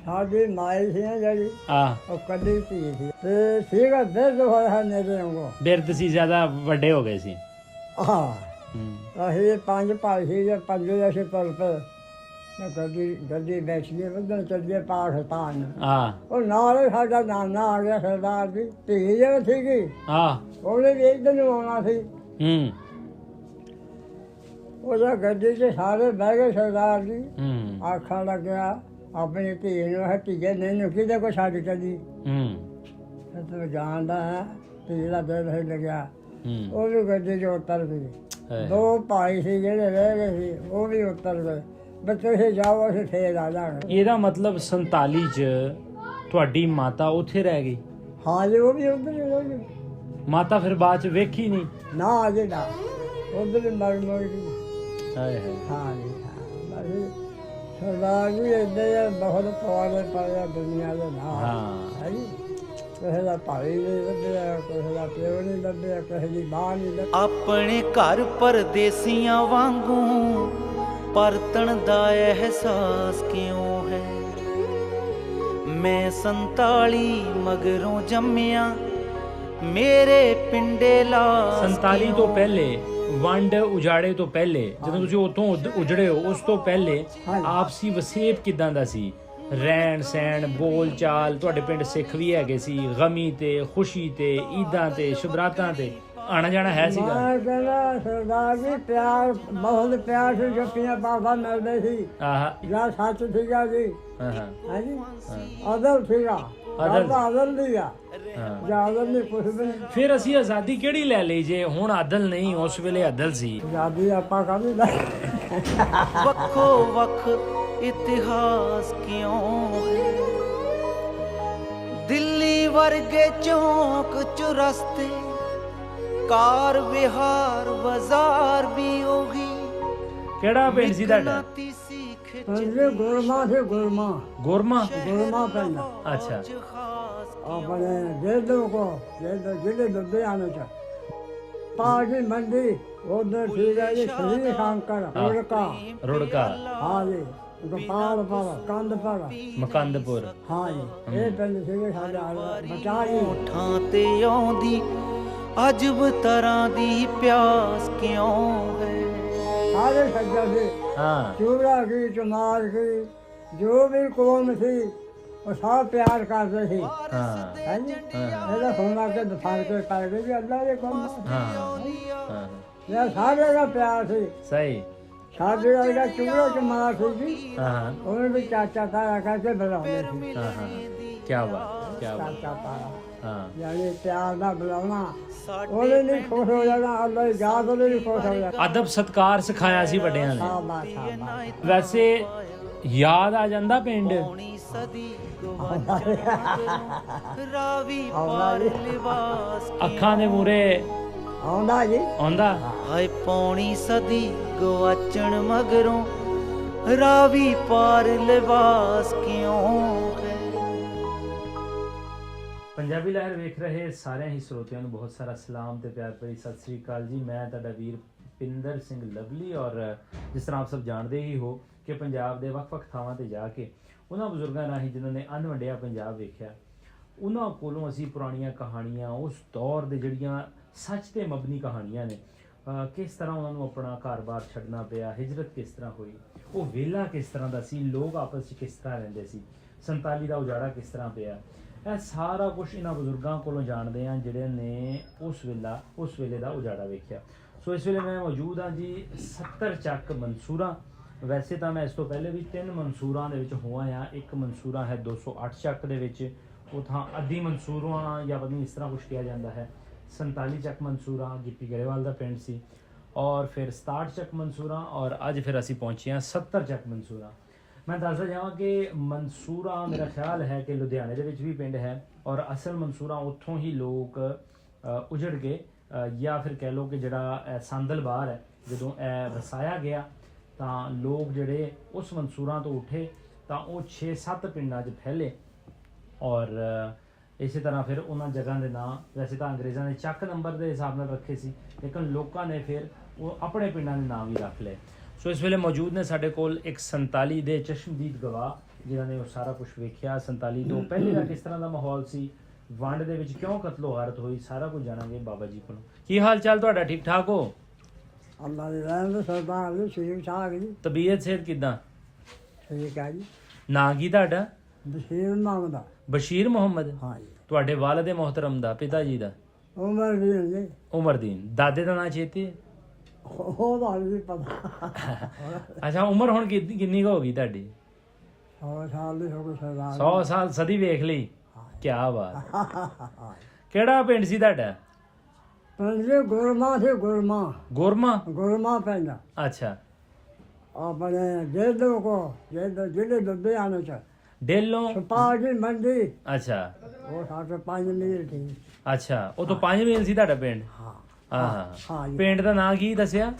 ਸਾਡੀ ਮਾਈ ਸੀ ਨਾ ਜਿਹੜੀ ਆ ਉਹ ਕੱਲੀ ਧੀ ਸੀ ਤੇ ਸੀਗਾ ਬਿਰਧ ਹੋਇਆ ਨੇੜੇ ਵਾਂਗੂ। ਬਿਰਧ ਸੀ, ਜ਼ਿਆਦਾ ਵੱਡੇ ਹੋ ਗਏ ਸੀ। ਹਾਂ ਹੂੰ ਅਸੀਂ 5 ਭਾਈ ਸੀ ਜੇ 5 ਅਸੀਂ ਤੁਰ ਪਏ। ਮੈਂ ਗੱਡੀ ਬੈਠ ਗਈ ਉਧਰ ਚੱਲੇ ਪਾਕਿਸਤਾਨ। ਆ ਉਹ ਨਾਲ ਹੀ ਸਾਡਾ ਨਾਨਾ ਆ ਗਿਆ ਸਰਦਾਰ ਦੀ ਧੀ ਜਿਹੜੀ ਸੀਗੀ ਆ ਉਹਨੇ ਵੀ ਇੱਧਰ ਨੂੰ ਆਉਣਾ ਸੀ। ਹੂੰ ਉਹਦਾ ਗੱਡੀ 'ਚ ਸਾਰੇ ਬਹਿ ਗਏ ਸਰਦਾਰ ਜੀ। ਹੂੰ ਆਖਣ ਲੱਗਿਆ ਆਪਣੀ ਧੀ ਨੂੰ ਹੱਟੀਏ ਨਹੀਂ ਕਿਹਦੇ ਕੋ ਛੱਡ ਚੱਲੀ। ਹੂੰ ਤੂੰ ਜਾਣਦਾ ਹੈ ਧੀ ਦਾ ਦਿਲ ਹੀ ਲੱਗਿਆ। ਹੂੰ ਉਹ ਵੀ ਗੱਡੀ 'ਚ ਉਤਰ ਗਈ। ਹਾਏ। 2 ਭਾਈ ਸੀ ਜਿਹੜੇ ਰਹਿ ਗਏ ਸੀ ਉਹ ਵੀ ਉਤਰ ਗਏ। ਬਸ ਤੁਸੀਂ ਜਾਓ ਅਸੀਂ ਫੇਰ ਆ ਜਾਵਾਂਗੇ। ਇਹਦਾ ਮਤਲਬ 47 ਚ ਤੁਹਾਡੀ ਮਾਤਾ ਉੱਥੇ ਰਹਿ ਗਈ। ਹਾਂ ਜੀ ਉਹ ਵੀ ਉਧਰ ਹੀ ਰਹਿ ਗਏ। ਮਾਤਾ ਫਿਰ ਬਾਅਦ ਚ ਵੇਖੀ ਨਹੀਂ। ਨਾ ਅਜੇ ਨਾ ਉਧਰ ਹੀ ਮਰ ਗਈ। ਹਾਏ ਹਾਏ। ਹਾਂ ਜੀ ਹਾਂ ਬਸ ਸਰਦਾਰ ਜੀ ਇੱਦਾਂ ਬਹੁਤ ਪਵਾਲੇ ਪਾਇਆ ਦੁਨੀਆ ਦੇ ਨਾਲ। ਹਾਂ ਹੈ ਜੀ ਕਿਸੇ ਦਾ ਭਾਈ ਨਹੀਂ ਲੱਭਿਆ, ਕਿਸੇ ਦਾ ਪਿਓ ਨਹੀਂ ਲੱਭਿਆ, ਕਿਸੇ ਦੀ ਮਾਂ ਨਹੀਂ ਲੱਭੀ। ਆਪਣੇ ਘਰ ਪਰਦੇਸੀਆਂ ਵਾਂਗੂ ਪਰਤਣ ਦਾ ਅਹਿਸਾਸ ਕਿਉਂ ਹੈ। ਮੈਂ 47 ਮਗਰੋਂ ਜੰਮਿਆ ਮੇਰੇ ਪਿੰਡੇ ਲਾ 47 ਤੋਂ ਪਹਿਲੇ ਵੰਡ ਉਜਾੜੇ ਤੋਂ ਪਹਿਲੇ ਜਦੋਂ ਤੁਸੀਂ ਉੱਥੋਂ ਉਜੜੇ ਹੋ ਉਸ ਤੋਂ ਪਹਿਲੇ ਆਪਸੀ ਵਸੇਬ ਕਿਦਾਂ ਦਾ ਸੀ? ਰਹਿਣ ਸਹਿਣ ਬੋਲ ਚਾਲ ਤੁਹਾਡੇ ਪਿੰਡ ਸਿੱਖ ਵੀ ਹੈਗੇ ਸੀ, ਗਮੀ ਤੇ ਖੁਸ਼ੀ ਤੇ ਈਦਾਂ ਤੇ ਸ਼ੁਭਰਾਤਾਂ ਤੇ ਆਣਾ ਜਾਣਾ ਹੈ ਸੀਗਾ? ਮੈਂ ਕਹਿੰਦਾ ਸਰਦਾਰ ਜੀ ਪਿਆਰ ਬਹੁਤ ਪਿਆਰ ਸੀ। ਜੱਫੀਆਂ ਬਾਬਾ ਮਿਲਦੇ ਸੀ ਆਹ ਜਾਂ ਸੱਚ ਸੀਗਾ ਜੀ। ਹਾਂ ਹਾਂ ਹੈ ਜੀ ਅਦਲ ਸੀਗਾ ਅਦਲ ਨਹੀਂ ਆ ਹਾਂ। ਜਾਂ ਅਦਲ ਨਹੀਂ ਕੁਛ ਵੀ ਨਹੀਂ। ਫਿਰ ਅਸੀਂ ਆਜ਼ਾਦੀ ਕਿਹੜੀ ਲੈ ਲਈ ਜੇ ਹੁਣ ਅਦਲ ਨਹੀਂ, ਉਸ ਵੇਲੇ ਅਦਲ ਸੀ। ਆਜ਼ਾਦੀ ਆਪਾਂ ਕਾਹਦੀ ਲੈ ਵੱਖੋ ਵੱਖ ਇਤਿਹਾਸ ਕਿਉਂ ਹੈ। ਦਿੱਲੀ ਵਰਗੇ ਚੌਂਕ ਚੁਰਸਤੇ ਕਾਰ ਵਿਹਾਰ ਬਾਜ਼ਾਰ ਵੀ ਉਹੀ। ਕਿਹੜਾ ਪਿੰਡ ਸੀ ਤੁਹਾਡਾ? ਪੰਜੇ ਗੁਰਮਾ ਸੀ ਗੁਰਮਾ ਗੋਰਮਾ ਪੈਂਦਾ ਅੱਛਾ। ਆਪਣੇ ਜੇਦੋਂ ਕੋ ਜਿਹੜੇ ਦੱਬੇ ਆਣੇ ਚ ਪਾਜੀ ਮੰਡੀ ਉਧਰ ਠੀਕ ਹੈ ਜੀ। ਸ੍ਰੀ ਸ਼ੰਕਰ ਰੁੜਕਾ ਹਾਂ ਜੀ ਗੋਪਾਲ ਪਰ ਕੰਦ ਪਰ ਮਕੰਦਪੁਰ। ਹਾਂ ਜੀ ਇਹ ਪਿੰਡ ਸੀਗੇ ਸਾਡਾ ਬਚਾ ਜੀ। ਠਾਂ ਤੇ ਆਉਂਦੀ ਅਜਬ ਤਰ੍ਹਾਂ ਦੀ ਪਿਆਸ ਕਿਉਂ ਹੈ। ਸਾਰੇ ਸੱਜਾ ਸੀ ਹਾਂ ਚੂੜਾ ਕੀ ਚਮਾਰ ਕੀ ਜੋ ਵੀ ਕੌਮ ਸੀ ਉਹ ਸਭ ਪਿਆਰ ਕਰਦੇ ਸੀ। ਹਾਂ ਹੈ ਜੀ ਇਹਦਾ ਸੋਨਾ ਕੇ ਦਫਾਨ ਕੇ ਕਰ ਗਏ ਜੀ ਅੱਲਾ ਦੇ ਕੰਮ। ਹਾਂ ਹਾਂ ਇਹ ਸਾਰੇ ਦਾ ਪਿਆਰ ਸੀ। ਸਹੀ। ਸਾਡੇ ਦਾ ਚੂੜਾ ਚਮਾਰ ਸੀ ਜੀ। ਹਾਂ ਉਹਨੇ ਵੀ ਚਾਚਾ ਤਾਇਆ ਕਰਕੇ ਬੁਲਾਉਂਦੇ ਸੀ। ਹਾਂ ਹਾਂ ਕੀ ਬਾਤ ਕੀ ਬਾਤ। ਚਾਚਾ ਤਾਇਆ ਹਾਂ ਯਾਨੀ ਪਿਆਰ ਨਾਲ ਬੁਲਾਉਣਾ ਉਹਨੇ ਨਹੀਂ ਖੁਸ਼ ਹੋ ਜਾਣਾ। ਅੱਲਾ ਦੀ ਯਾਦ ਉਹਨੇ ਨਹੀਂ ਖੁਸ਼ ਹੋ ਜਾਣਾ। ਅਦਬ ਸਤਕਾਰ ਸਿਖਾਇਆ ਸੀ ਵੱਡਿਆਂ ਨੇ। ਸ਼ਾਬਾਸ਼ ਵੈਸੇ ਯਾਦ ਆ ਜਾਂਦਾ ਪਿੰਡ? ਸਦੀ ਰਾਵੀ ਪਾਰ ਲਿਬਾਸ ਅੱਖਾਂ ਦੇ ਮੂਰੇ ਆਉਂਦਾ ਜੀ ਆਉਂਦਾ? ਹਾਏ ਪੌਣੀ ਸਦੀ ਗਵਾਚਣ ਮਗਰੋਂ ਰਾਵੀ ਪਾਰ ਲਿਬਾਸ ਕਿਉਂ ਹੈ। ਪੰਜਾਬੀ ਲਹਿਰ ਵੇਖ ਰਹੇ ਸਾਰਿਆਂ ਹੀ ਸਰੋਤਿਆਂ ਨੂੰ ਬਹੁਤ ਸਾਰਾ ਸਲਾਮ ਤੇ ਪਿਆਰ ਭਰੀ ਸਤਿ ਸ੍ਰੀ ਅਕਾਲ ਜੀ। ਮੈਂ ਤੁਹਾਡਾ ਵੀਰ ਪਿੰਦਰ ਸਿੰਘ ਲਵਲੀ। ਔਰ ਜਿਸ ਤਰ੍ਹਾਂ ਆਪ ਸਭ ਜਾਣਦੇ ਹੀ ਹੋ ਕਿ ਪੰਜਾਬ ਦੇ ਵੱਖ-ਵੱਖ ਥਾਵਾਂ ਤੇ ਜਾ ਕੇ ਉਹਨਾਂ ਬਜ਼ੁਰਗਾਂ ਰਾਹੀਂ ਜਿਨ੍ਹਾਂ ਨੇ ਅੰਨ ਵੰਡਿਆ ਪੰਜਾਬ ਵੇਖਿਆ, ਉਹਨਾਂ ਕੋਲੋਂ ਅਸੀਂ ਪੁਰਾਣੀਆਂ ਕਹਾਣੀਆਂ, ਉਸ ਦੌਰ ਦੇ ਜਿਹੜੀਆਂ ਸੱਚ ਤੇ ਮਬਨੀ ਕਹਾਣੀਆਂ ਨੇ, ਕਿਸ ਤਰ੍ਹਾਂ ਉਹਨਾਂ ਨੂੰ ਆਪਣਾ ਘਰ-ਬਾਰ ਛੱਡਣਾ ਪਿਆ, ਹਿਜਰਤ ਕਿਸ ਤਰ੍ਹਾਂ ਹੋਈ, ਉਹ ਵੇਲਾ ਕਿਸ ਤਰ੍ਹਾਂ ਦਾ ਸੀ, ਲੋਕ ਆਪਸ 'ਚ ਕਿਸ ਤਰ੍ਹਾਂ ਰਹਿੰਦੇ ਸੀ, 47 ਦਾ ਉਜਾੜਾ ਕਿਸ ਤਰ੍ਹਾਂ ਪਿਆ, ਇਹ ਸਾਰਾ ਕੁਛ ਇਹਨਾਂ ਬਜ਼ੁਰਗਾਂ ਕੋਲੋਂ ਜਾਣਦੇ ਹਾਂ ਜਿਹੜੇ ਨੇ ਉਸ ਵੇਲੇ ਦਾ ਉਜਾੜਾ ਵੇਖਿਆ। ਸੋ ਇਸ ਵੇਲੇ ਮੈਂ ਮੌਜੂਦ ਹਾਂ ਜੀ 70 ਚੱਕ ਮਨਸੂਰਾਂ। ਵੈਸੇ ਤਾਂ ਮੈਂ ਇਸ ਤੋਂ ਪਹਿਲੇ ਵੀ 3 ਮਨਸੂਰਾਂ ਦੇ ਵਿੱਚ ਹੋਇਆ ਹਾਂ। ਇੱਕ ਮਨਸੂਰਾ ਹੈ 208 ਚੱਕ ਦੇ ਵਿੱਚ, ਉਹ ਥਾਂ ਅੱਧੀ ਮਨਸੂਰਾਂ ਜਾਂ ਪਤਾ ਨਹੀਂ ਇਸ ਤਰ੍ਹਾਂ ਕੁਛ ਕਿਹਾ ਜਾਂਦਾ ਹੈ। 47 ਚੱਕ ਮਨਸੂਰਾਂ ਗਿੱਪੀ ਗਰੇਵਾਲ ਦਾ ਪਿੰਡ ਸੀ। ਔਰ ਫਿਰ 67 ਚੱਕ ਮਨਸੂਰਾਂ, ਔਰ ਅੱਜ ਫਿਰ ਅਸੀਂ ਪਹੁੰਚੇ ਹਾਂ 70 ਚੱਕ ਮਨਸੂਰਾਂ। ਮੈਂ ਦੱਸਦਾ ਜਾਵਾਂ ਕਿ ਮਨਸੂਰਾ ਮੇਰਾ ਖਿਆਲ ਹੈ ਕਿ ਲੁਧਿਆਣੇ ਦੇ ਵਿੱਚ ਵੀ ਪਿੰਡ ਹੈ, ਔਰ ਅਸਲ ਮਨਸੂਰਾ ਉੱਥੋਂ ਹੀ ਲੋਕ ਉਜੜ ਗਏ, ਜਾਂ ਫਿਰ ਕਹਿ ਲਓ ਕਿ ਜਿਹੜਾ ਸੰਦਲ ਬਾਹਰ ਹੈ ਜਦੋਂ ਇਹ ਵਸਾਇਆ ਗਿਆ ਤਾਂ ਲੋਕ ਜਿਹੜੇ ਉਸ ਮਨਸੂਰਾਂ ਤੋਂ ਉੱਠੇ ਤਾਂ ਉਹ 6-7 ਪਿੰਡਾਂ 'ਚ ਫੈਲੇ। ਔਰ ਇਸੇ ਤਰ੍ਹਾਂ ਫਿਰ ਉਹਨਾਂ ਜਗ੍ਹਾ ਦੇ ਨਾਂ ਵੈਸੇ ਤਾਂ ਅੰਗਰੇਜ਼ਾਂ ਨੇ ਚੱਕ ਨੰਬਰ ਦੇ ਹਿਸਾਬ ਨਾਲ ਰੱਖੇ ਸੀ, ਲੇਕਿਨ ਲੋਕਾਂ ਨੇ ਫਿਰ ਉਹ ਆਪਣੇ ਪਿੰਡਾਂ ਦੇ ਨਾਂ ਵੀ ਰੱਖ ਲਏ। ਸੋ ਇਸ ਵੇਲੇ ਮੌਜੂਦ ਨੇ ਸਾਡੇ ਕੋਲ ਇੱਕ 47 ਦੇ ਚਸ਼ਮਦੀਦ ਗਵਾਹ ਜਿਨ੍ਹਾਂ ਨੇ ਉਹ ਸਾਰਾ ਕੁਝ ਵੇਖਿਆ। 47 ਤੋਂ ਪਹਿਲੇ ਦਾ ਕਿਸ ਤਰ੍ਹਾਂ ਦਾ ਮਾਹੌਲ ਸੀ, ਵੰਡ ਦੇ ਵਿੱਚ ਕਿਉਂ ਕਤਲੋ-ਗਾਰਤ ਹੋਈ, ਸਾਰਾ ਕੁਝ ਜਾਣਾਂਗੇ ਬਾਬਾ ਜੀ ਕੋਲੋਂ। ਕੀ ਹਾਲ ਚਾਲ ਤੁਹਾਡਾ, ਠੀਕ ਠਾਕ ਹੋ? ਅੱਲਾ ਦੀ ਰਹਿਮਤ ਸਰਦਾਰ ਜੀ, ਠੀਕ ਠਾਕ ਜੀ, ਤਬੀਅਤ ਸਿਹਤ ਕਿਦਾਂ? ਠੀਕ ਹੈ ਜੀ। ਨਾਂ ਕੀ ਤੁਹਾਡਾ? ਬਸ਼ੀਰ ਮੰਗਦਾ। ਬਸ਼ੀਰ ਮੁਹੰਮਦ। ਹਾਂ ਜੀ। ਤੁਹਾਡੇ ਵਾਲਿਦ ਮੁਹਤਰਮ ਦਾ, ਪਿਤਾ ਜੀ ਦਾ? ਉਮਰ ਵੀ ਜੀ, ਉਮਰਦੀਨ। ਦਾਦੇ ਦਾ ਨਾਂ ਚੇਤੇ? ਉਹਦਾ ਵੀ ਪਤਾ। ਅੱਛਾ, ਉਮਰ ਹੁਣ ਕਿੰਨੀ ਕੁ ਹੋ ਗਈ ਤੁਹਾਡੀ? 100 ਸਾਲ ਦੀ ਹੋ ਗਈ ਸਰਦਾਰ। 100 ਸਾਲ, ਸਦੀ ਵੇਖ ਲਈ। ਕੀ ਬਾਤ। ਕਿਹੜਾ ਪਿੰਡ ਸੀ ਤੁਹਾਡਾ? ਪਿੰਡ ਗੁਰਮਾ ਸੀ, ਗੁਰਮਾ। ਗੁਰਮਾ? ਗੁਰਮਾ ਪਿੰਡ ਅੱਛਾ। ਆਪਣੇ ਜੇਦੋਂ ਕੋ ਜਿਹੜੇ ਦੱਬੇ ਆਣੇ ਚ ਡੇਲੋਂ? ਛਪਾ ਦੀ ਮੰਡੀ। ਅੱਛਾ। ਉਹ ਸਾਡੇ 5 ਮੀਲ ਸੀ। ਅੱਛਾ, ਉਹ ਤੋਂ 5 ਮੀਲ ਸੀ ਤੁਹਾਡਾ ਪਿੰਡ? ਹਾਂ ਹਾਂ। ਹਾਂ ਜੀ। ਪਿੰਡ ਦਾ ਨਾਂ ਕੀ ਦੱਸਿਆ?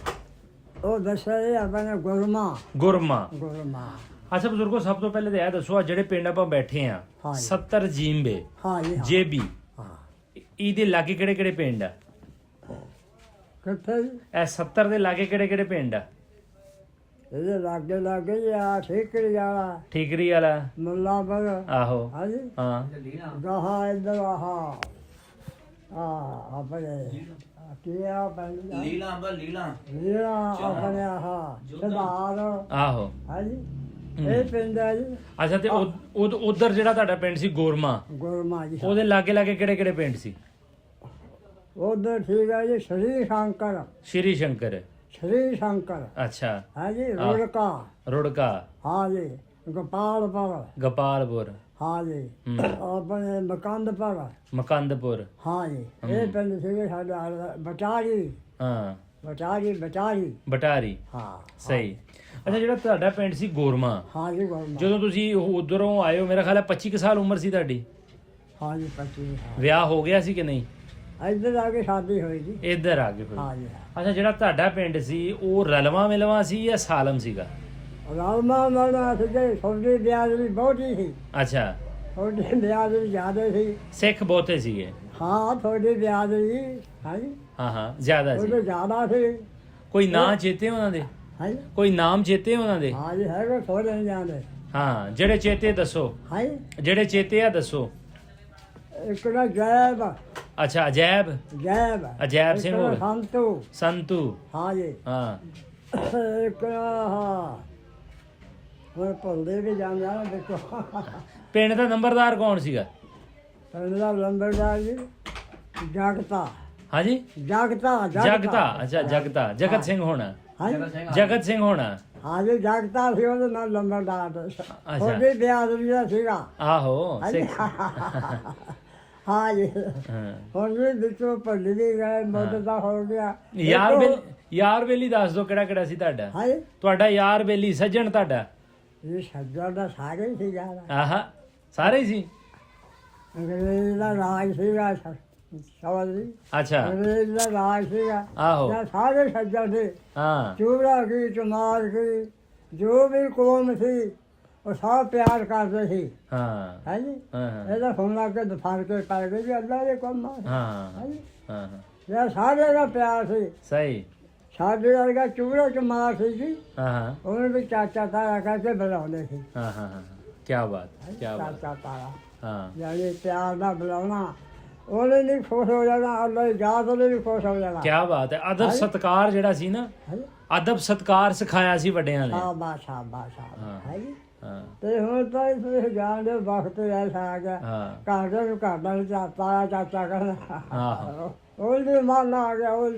ਉਹ ਦੱਸਿਆ ਇਹ ਆਪਣੇ ਗੁਰਮਾ। ਗੁਰਮਾ। ਗੁਰਮਾ। ਅੱਛਾ ਬਜ਼ੁਰਗੋ, ਸਭ ਤੋਂ ਪਹਿਲੇ ਤਾਂ ਇਹ ਦੱਸੋ, ਆ ਜਿਹੜੇ ਪਿੰਡ ਆਪਾਂ ਬੈਠੇ ਆ, ਹਾਂ ਜੀ। 70 ਜੀਂਬੇ, ਹਾਂ ਜੀ। ਜੇਬੀ, ਹਾਂ। ਇਹਦੇ ਲਾਗੇ ਕਿਹੜੇ ਕਿਹੜੇ ਪਿੰਡ ਆ? ਕਿੱਥੇ ਜੀ? ਇਹ 70 ਦੇ ਲਾਗੇ ਕਿਹੜੇ ਕਿਹੜੇ ਪਿੰਡ ਆ? ਇਹਦੇ ਲਾਗੇ ਲਾਗੇ ਜੀ ਆ ਠੀਕਰੀ ਵਾਲਾ, ਠੀਕਰੀ ਵਾਲਾ? ਮੁੱਲਾਪੁਰ। ਆਹੋ। ਹਾਂ ਜੀ। ਹਾਂ। ਗਾਹਾਂ ਇੱਧਰ ਆਹਾ ਆਪਣੇ ਕੀ ਆ ਪਿੰਡ ਦਾ? ਲੀਲਾ ਆਪਣੇ ਆਹਾ ਸਰਦਾਰ। ਆਹੋ। ਹਾਂ ਜੀ। ਇਹ ਪਿੰਡ ਹੈ ਜੀ। ਅੱਛਾ, ਤੇ ਉਧਰ ਜਿਹੜਾ ਤੁਹਾਡਾ ਪਿੰਡ ਸੀ ਗੋਰਮਾ, ਗੁਰਮਾ ਜੀ। ਉਹਦੇ ਲਾਗੇ ਲਾਗੇ ਕਿਹੜੇ ਕਿਹੜੇ ਪਿੰਡ ਸੀ? ਉਧਰ ਠੀਕ ਹੈ ਜੀ, ਸ੍ਰੀ ਸ਼ੰਕਰ। ਸ਼੍ਰੀ ਸ਼ੰਕਰ। ਸ੍ਰੀ ਸ਼ੰਕਰ। ਅੱਛਾ। ਹਾਂ ਜੀ। ਰੁੜਕਾ। ਰੁੜਕਾ। ਹਾਂ ਜੀ। ਗੋਪਾਲਪੁਰ। ਗੋਪਾਲਪੁਰ। ਹਾਂ ਜੀ। ਆਪਣੇ ਮਕੰਦਪੁਰ। ਮਕੰਦਪੁਰ। ਹਾਂ ਜੀ। ਇਹ ਪਿੰਡ ਸੀਗੇ ਸਾਡਾ ਬਟਾਰੀ। ਹਾਂ। ਬਟਾਰੀ। ਬਟਾਰੀ। ਹਾਂ। ਸਹੀ। ਅੱਛਾ, ਜਿਹੜਾ ਤੁਹਾਡਾ ਪਿੰਡ ਸੀ ਗੋਰਮਾ, ਹਾਂ ਜੀ। ਗੁਰਮਾ। ਜਦੋਂ ਤੁਸੀਂ ਉਧਰੋਂ ਆਏ ਹੋ, ਮੇਰਾ ਖਿਆਲ ਹੈ 25 ਕੁ ਸਾਲ ਉਮਰ ਸੀ ਤੁਹਾਡੀ? ਹਾਂ ਜੀ। 25 ਸਾਲ। ਵਿਆਹ ਹੋ ਗਿਆ ਸੀ ਕਿ ਨਹੀਂ? ਇੱਧਰ ਆ ਕੇ ਸ਼ਾਦੀ ਹੋਈ ਜੀ। ਇੱਧਰ ਆ ਕੇ ਹੋਈ? ਹਾਂ ਜੀ। ਅੱਛਾ, ਜਿਹੜਾ ਤੁਹਾਡਾ ਪਿੰਡ ਸੀ ਉਹ ਰਲਵਾ ਮਿਲਵਾ ਸੀ ਜਾਂ ਸਾਲਮ ਸੀਗਾ? ਰਾਮਾ ਮਰਨਾ ਸੀਗੇ, ਥੋੜੀ ਬਿਆਦਰੀ ਬਹੁਤੀ ਸੀ। ਅੱਛਾ। ਥੋੜੀ ਬਿਆਦਰੀ ਜ਼ਿਆਦਾ ਸੀ। ਸਿੱਖ ਬਹੁਤੇ ਸੀਗੇ? ਹਾਂ, ਥੋੜੀ ਬਿਆਦਰੀ। ਹਾਂ ਜੀ। ਹਾਂ, ਜ਼ਿਆਦਾ ਸੀ। ਉਹਦੇ ਜ਼ਿਆਦਾ ਸੀ। ਕੋਈ ਨਾਂ ਚੇਤੇ ਉਹਨਾਂ ਦੇ? ਹਾਂ ਜੀ। ਕੋਈ ਨਾਮ ਚੇਤੇ ਉਹਨਾਂ ਦੇ? ਹਾਂ ਜੀ, ਹੈਗੇ ਥੋੜੇ ਨਹੀਂ ਜਾਂਦੇ। ਹਾਂ, ਜਿਹੜੇ ਚੇਤੇ ਦੱਸੋ। ਹਾਂ ਜੀ। ਜਿਹੜੇ ਚੇਤੇ ਆ ਦੱਸੋ। ਇੱਕ ਨਾ ਜੈਬ। ਅੱਛਾ, ਅਜੈਬ। ਅਜੈਬ ਸਿੰਘ ਹੋਰ? ਸੰਤੂ। ਸੰਤੂ। ਹਾਂ ਜੀ। ਹਾਂ। ਇੱਕ ਹਾਂ ਉਹ ਭੁੱਲਦੇ ਵੀ ਜਾਂਦਾ ਨਾ ਦੇਖੋ। ਪਿੰਡ ਦਾ ਨੰਬਰਦਾਰ ਕੌਣ ਸੀਗਾ? ਪਿੰਡ ਦਾ ਲੰਬਰਦਾਰ ਜੀ ਜਗਤਾ। ਹਾਂਜੀ। ਜਗਤਾ। ਅੱਛਾ, ਜਗਤ ਸਿੰਘ ਹੋਣਾ। ਹਾਂ ਜੀ। ਜਗਤ ਸਿੰਘ ਹੋਣਾ। ਹਾਂ ਜੀ। ਜਗਤਾ ਸੀ ਉਹਦੇ ਨਾਲ ਲੰਬਰਦਾਰ। ਥੋੜੀ ਬਿਆਦਰੀ ਦਾ ਸੀਗਾ। ਆਹੋ। ਹਾਂ ਜੀ। ਹਾਂ ਜੀ। ਹਾਂ। ਹੁਣ ਵੀ ਵਿੱਚੋਂ ਭੁੱਲ ਵੀ ਗਏ, ਮੁੱਦ ਦਾ ਹੋ ਗਿਆ। ਯਾਰ ਬੇਲੀ ਦੱਸ ਦੋ, ਕਿਹੜਾ ਕਿਹੜਾ ਸੀ ਤੁਹਾਡਾ? ਹਾਂ ਜੀ। ਤੁਹਾਡਾ ਯਾਰ ਬੇਲੀ ਸੱਜਣ ਤੁਹਾਡਾ? ਇਹ ਸੱਜਣ ਦਾ ਸਾਰੇ ਹੀ ਸੀਗਾ। ਆਹਾ, ਸਾਰੇ ਹੀ ਸੀ? ਅੰਗਰੇਜ਼ ਦਾ ਰਾਜ ਸੀਗਾ ਸਵਾਲੀ। ਅੱਛਾ। ਅੰਗਰੇਜ਼ ਦਾ ਰਾਜ ਸੀਗਾ। ਆਹੋ। ਜਾਂ ਸਾਰੇ ਸੱਜਣ ਸੀ। ਹਾਂ। ਚੂੜਾ ਕੀ, ਚਮਾਰ ਕੀ, ਜੋ ਵੀ ਕੌਮ ਸੀ ਉਹ ਸਭ ਪਿਆਰ ਕਰਦੇ ਸੀ। ਹਾਂ। ਹੈ ਜੀ। ਹਾਂ। ਇਹਦਾ ਫੋਨ ਲਾ ਕੇ ਦਫਾਰ ਕੇ ਪੈ ਗਏ ਜੀ, ਅੱਲਾ ਦੇ ਕੰਮ ਆ। ਹਾਂ। ਹੈ ਜੀ। ਹਾਂ। ਇਹ ਸਾਰੇ ਦਾ ਪਿਆਰ ਸੀ। ਸਹੀ। ਸਾਡੇ ਵਰਗਾ ਚੂੜਾ ਚਮਾਰ ਸੀ ਜੀ, ਹਾਂ। ਉਹਨੂੰ ਵੀ ਚਾਚਾ ਤਾਰਾ ਕਰਕੇ ਬੁਲਾਉਂਦੇ ਸੀ। ਹਾਂ। ਕੀ ਬਾਤ, ਕੀ ਬਾਤ। ਚਾਚਾ ਤਾਰਾ ਹਾਂ। ਯਾਨੀ ਪਿਆਰ ਨਾਲ ਬੁਲਾਉਣਾ, ਉਹਨੇ ਨਹੀਂ ਖੁਸ਼ ਹੋ ਜਾਣਾ, ਅੱਲਾ ਦੀ ਯਾਦ ਉਹਨੇ ਵੀ ਖੁਸ਼ ਹੋ ਜਾਣਾ। ਕੀ ਬਾਤ ਹੈ। ਅਦਬ ਸਤਕਾਰ ਜਿਹੜਾ ਸੀ ਨਾ, ਹੈ ਜੀ। ਅਦਬ ਸਤਕਾਰ ਸਿਖਾਇਆ ਸੀ ਵੱਡਿਆਂ ਨੇ। ਸ਼ਾਬਾਸ਼। ਹਾਂ। ਹੈ ਜੀ। ਹਾਂ। ਤੇ ਹੁਣ ਤਾਂ ਇਸ ਜਾਣ ਦੇ ਵਕਤ ਐਸਾ ਆ ਗਿਆ, ਹਾਂ। ਘਰ ਦੇ ਨੂੰ ਘਰ ਦਾ ਚਾਚਾ ਕਰਨਾ। ਹਾਂ। ਉਹ ਵੀ ਮਾਨਾ ਆ ਗਿਆ। ਉਹ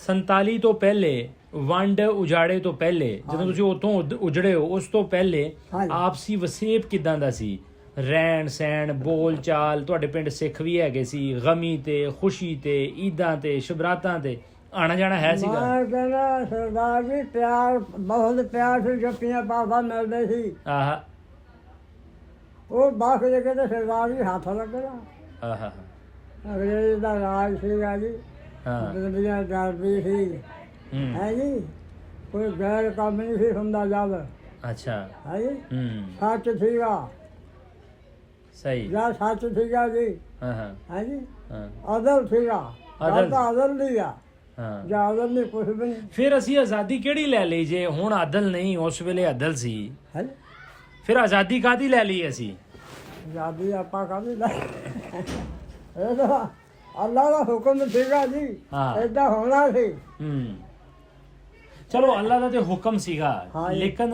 47 ਤੋਂ ਪਹਿਲੇ, ਵੰਡ ਉਜਾੜੇ ਤੋਂ ਪਹਿਲੇ, ਜਦੋਂ ਤੁਸੀਂ ਉੱਥੋਂ ਉਜੜੇ ਹੋ, ਉਸ ਤੋਂ ਪਹਿਲੇ ਆਪਸੀ ਵਸੇਬ ਕਿਦਾਂ ਦਾ ਸੀ? ਰਹਿਣ ਸਹਿਣ, ਬੋਲ ਚਾਲ? ਤੁਹਾਡੇ ਪਿੰਡ ਸਿੱਖ ਵੀ ਹੈਗੇ ਸੀ? ਗਮੀ ਤੇ, ਖੁਸ਼ੀ ਤੇ, ਈਦਾਂ ਤੇ, ਸ਼ਬਰਾਤਾਂ ਤੇ ਆਣਾ ਜਾਣਾ ਹੈ ਸੀਗਾ? ਮੈਂ ਕਹਿੰਦਾ ਸਰਦਾਰ ਜੀ, ਪਿਆਰ ਬਹੁਤ ਪਿਆਰ ਸੀ। ਜੱਫੀਆਂ ਪਾਪਾ ਮਿਲਦੇ ਸੀ। ਆਹ। ਉਹ ਬਾਖ ਦੇ ਕੇ ਤੇ ਸਰਦਾਰ ਜੀ ਹੱਥ ਲੱਗਣਾ। ਆਹ। ਅੰਗਰੇਜ਼ ਦਾ ਰਾਜ ਸੀਗਾ ਜੀ। ਹਾਂ। ਦੁਨੀਆ ਡਰਦੀ ਸੀ। ਹੈ ਜੀ। ਕੋਈ ਗੈਰ ਕੰਮ ਨਹੀਂ ਸੀ ਹੁੰਦਾ ਜਦ। ਅੱਛਾ। ਹੈ ਜੀ। ਹੂੰ। ਸੱਚ ਸੀਗਾ। ਸਹੀ। ਜਾਂ ਸੱਚ ਸੀਗਾ ਜੀ। ਹਾਂ। ਹੈ ਜੀ। ਹਾਂ। ਅਦਲ ਸੀਗਾ। ਅਦਲ ਨਹੀਂ ਆ। ਹਾਂ। ਜਾਂ ਅਦਲ ਨਹੀਂ, ਕੁਛ ਵੀ ਨਹੀਂ। ਫਿਰ ਅਸੀਂ ਆਜ਼ਾਦੀ ਕਿਹੜੀ ਲੈ ਲਈ ਜੇ ਹੁਣ ਅਦਲ ਨਹੀਂ, ਉਸ ਵੇਲੇ ਅਦਲ ਸੀ? ਹੈ ਫਿਰ ਆਜ਼ਾਦੀ ਕਾਹਦੀ ਲੈ ਲਈ ਅਸੀਂ? ਆਜ਼ਾਦੀ ਆਪਾਂ ਕਾਹਦੀ ਲੈ ਇਹ ਤਾਂ ਅੱਲਾ ਦਾ ਹੁਕਮ ਸੀਗਾ ਜੀ, ਹਾਂ। ਏਦਾਂ ਹੋਣਾ ਸੀ। ਚਲੋ ਅੱਲਾ ਦਾ ਤੇ ਹੁਕਮ ਸੀਗਾ, ਹਾਂ ਜੀ। ਲੇਕਿਨ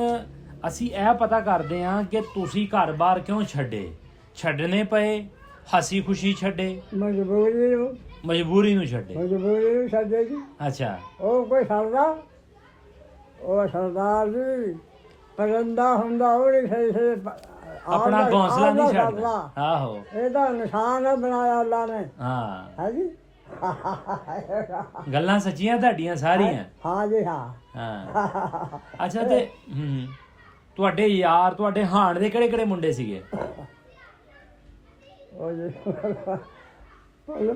ਅਸੀਂ ਇਹ ਪਤਾ ਕਰਦੇ ਹਾਂ ਕਿ ਤੁਸੀਂ ਘਰ-ਬਾਰ ਕਿਉਂ ਛੱਡਣੇ ਪਏ? ਹਸੀ ਖੁਸ਼ੀ ਛੱਡੇ, ਮਜਬੂਰੀ ਨੂੰ ਛੱਡੇ? ਛੱਡੇ ਜੀ। ਅੱਛਾ। ਉਹ ਕੋਈ ਸਰਦਾਰ ਜੀ ਪਰਿੰਦਾ ਹੁੰਦਾ, ਉਹ ਨਹੀਂ ਸਹੀ ਆਪਣਾ ਘੌਂਸਲਾ ਨਹੀਂ ਛੱਡਦਾ। ਆਹੋ, ਇਹਦਾ ਨਿਸ਼ਾਨ ਬਣਾਇਆ ਅੱਲਾ ਨੇ। ਹਾਂ, ਹੈ ਜੀ। ਗੱਲਾਂ ਸੱਚੀਆਂ ਤੁਹਾਡੀਆਂ ਸਾਰੀਆਂ। ਹਾਂ ਜੀ, ਹਾਂ। ਹਾਂ। ਅੱਛਾ, ਤੇ ਤੁਹਾਡੇ ਯਾਰ, ਤੁਹਾਡੇ ਹਾਣ ਦੇ ਕਿਹੜੇ ਮੁੰਡੇ ਸੀਗੇ? ਉਹ ਜੀ ਫੁੱਲ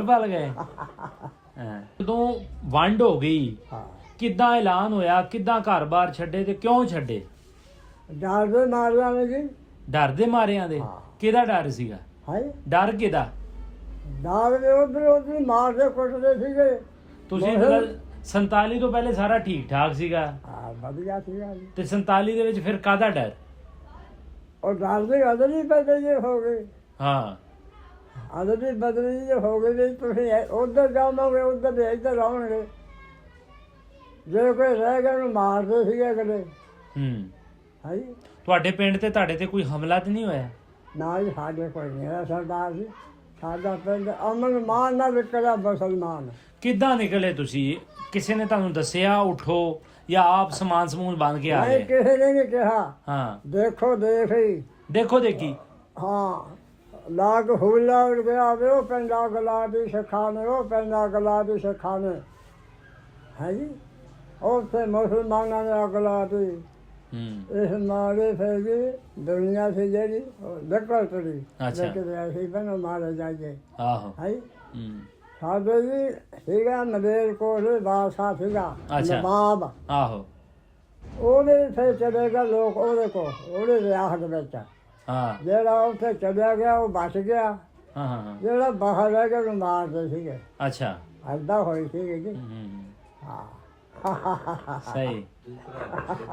ਪਲ ਗਏ। ਹਾਂ। ਜਦੋਂ ਵੰਡ ਹੋ ਗਈ, ਕਿੱਦਾਂ ਐਲਾਨ ਹੋਇਆ, ਕਿੱਦਾਂ ਘਰ-ਬਾਰ ਛੱਡੇ ਤੇ ਕਿਉਂ ਛੱਡੇ? ਡਰ ਦੇ ਮਾਰਿਆ ਨੇ ਜੀ। ਡਰ ਦੇ ਮਾਰਿਆਂ ਦੇ? ਕਿਹਦਾ ਡਰ ਸੀਗਾ? ਹੈ ਡਰ ਕਿਹਦਾ? ਡਰ ਦੇ ਉਧਰ ਮਾਰਦੇ ਕੁੱਟਦੇ ਸੀਗੇ। ਤੁਸੀਂ 47 ਤੋਂ ਪਹਿਲੇ ਸਾਰਾ ਠੀਕ ਠਾਕ ਸੀਗਾ? ਹਾਂ, ਵਧੀਆ ਸੀਗਾ ਜੀ। ਤੇ 47 ਦੇ ਵਿੱਚ ਫਿਰ ਕਾਹਦਾ ਡਰ? ਉਹ ਡਰ ਦੇ ਅਦਲੀ ਬਦਲੀ ਹੋ ਗਏ। ਹਾਂ, ਅਦਲੀ ਬਦਲੀ ਹੋ ਗਈ। ਤੁਸੀਂ ਉਧਰ ਜਾਓਗੇ, ਉਧਰ ਦੇ ਇੱਧਰ ਆਉਣਗੇ। ਜੇ ਕੋਈ ਰਹਿ ਗਿਆ ਨੂੰ ਮਾਰਦੇ ਸੀਗੇ ਅਗਲੇ। ਹਾਂ ਜੀ। ਤੁਹਾਡੇ ਪਿੰਡ ਤੇ ਤੁਹਾਡੇ ਤੇ ਕੋਈ ਹਮਲਾ ਤੇ ਨਹੀਂ ਹੋਇਆ? ਨਾ ਜੀ, ਸਾਡੇ ਕੋਈ ਨਹੀਂ ਹੈ ਸਰਦਾਰ ਜੀ। ਸਾਡਾ ਪਿੰਡ ਅਮਨ ਮਾਨ ਨਾਲ ਵਿਕਦਾ ਮੁਸਲਮਾਨ। ਕਿੱਦਾਂ ਨਿਕਲੇ ਤੁਸੀਂ? ਕਿਸੇ ਨੇ ਤੁਹਾਨੂੰ ਦੱਸਿਆ ਉੱਠੋ, ਜਾਂ ਆਪ ਸਮਾਨ ਸਮੂਨ ਬੰਨ ਕੇ ਆ ਨਹੀਂ, ਗਏ? ਕਿਸੇ ਨੇ ਨਹੀਂ ਕਿਹਾ। ਹਾਂ, ਦੇਖੋ ਦੇਖ ਹੀ। ਦੇਖੋ ਦੇਖੀ। ਹਾਂ, ਲਾਗ ਹੁਲਾ ਉੱਡ ਗਿਆ ਵੇ। ਉਹ ਪਿੰਡਾ ਗਲਾ ਦੀ ਸਿਖਾਣੇ, ਉਹ ਪਿੰਡਾ ਗਲਾ ਦੀ ਸਿਖਾਣੇ। ਹੈ ਜੀ। ਉੱਥੇ ਮੁਸਲਮਾਨਾਂ ਨੇ ਅਗਲਾ ਦੀ ਇਸ ਮਾਰੇ ਫਿਰ ਵੀ ਦੁਨੀਆ ਸੀ ਜਿਹੜੀ ਨਿਕਲ ਤੁਰੀ। ਲੇਕਿਨ ਅਸੀਂ ਬਨੋ ਮਾਰੇ ਜਾਈਏ। ਆਹੋ। ਹੈ ਸਾਡੇ ਜੀ ਸੀਗਾ ਮਲੇਰ ਕੋਲ ਬਾਦਸ਼ਾਹ ਸੀਗਾ, ਨਵਾਬ। ਆਹੋ। ਉਹਦੇ ਫਿਰ ਚਲੇ ਗਏ ਲੋਕ ਉਹਦੇ ਕੋਲ, ਉਹਦੇ ਵਿਆਹ ਦੇ ਵਿੱਚ। ਹਾਂ। ਜਿਹੜਾ ਉੱਥੇ ਚਲਿਆ ਗਿਆ ਉਹ ਬਚ ਗਿਆ। ਹਾਂ। ਜਿਹੜਾ ਬਾਹਰ ਰਹਿ ਗਿਆ ਉਹਨੂੰ ਮਾਰਦੇ ਸੀਗੇ। ਅੱਛਾ। ਏਦਾਂ ਹੋਈ ਸੀਗੀ ਜੀ। ਹਾਂ। ਸਹੀ।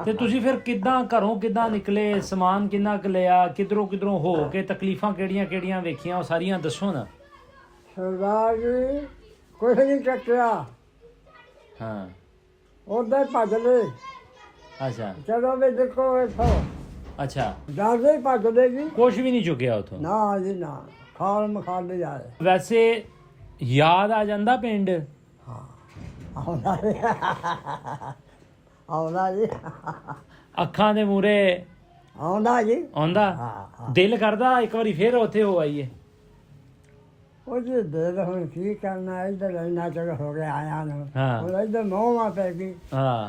ਤੇ ਤੁਸੀਂ ਫਿਰ ਘਰੋਂ ਕਿੱਦਾਂ ਨਿਕਲੇ? ਸਮਾਨ ਕਿੰਨਾ ਕੁ ਲਿਆ? ਕਿਧਰੋਂ ਹੋ ਕੇ ਤਕਲੀਫਾਂ ਕਿਹੜੀਆਂ ਵੇਖੀਆਂ, ਉਹ ਸਾਰੀਆਂ ਦੱਸੋ ਨਾ। ਸਰਦਾਰ ਜੀ ਕੁਛ ਨਹੀਂ ਚੱਕਿਆ। ਹਾਂ। ਉੱਧਰ ਭੱਜ ਲਏ। ਅੱਛਾ। ਚਲੋ ਵੀ ਦੇਖੋ ਇੱਥੋਂ। ਅੱਛਾ। ਡਰਦੇ ਭੱਜਦੇ ਜੀ। ਕੁਛ ਵੀ ਨਹੀਂ ਚੁੱਕਿਆ ਉੱਥੋਂ? ਨਾ ਜੀ ਨਾ, ਖਾਲ ਮਖਾਲੇ ਜਾਏ। ਵੈਸੇ ਯਾਦ ਆ ਜਾਂਦਾ ਪਿੰਡ? ਆਉਂਦਾ ਜੀ। ਆਉਂਦਾ ਜੀ। ਅੱਖਾਂ ਦੇ ਮੂਹਰੇ ਆਉਂਦਾ ਜੀ। ਆਉਂਦਾ? ਦਿਲ ਕਰਦਾ ਇੱਕ ਵਾਰੀ ਫੇਰ ਉੱਥੇ ਹੋ ਆਈਏ? ਉਹ ਜੀ ਦਿਲ ਹੁਣ ਕੀ ਕਰਨਾ, ਇੱਧਰ ਇੰਨਾ ਚਿਰ ਹੋ ਗਿਆ ਆਇਆ ਨੂੰ। ਹਾਂ। ਹੁਣ ਇੱਧਰ ਮੋਹਮਾ ਪੈ ਗਈ। ਹਾਂ।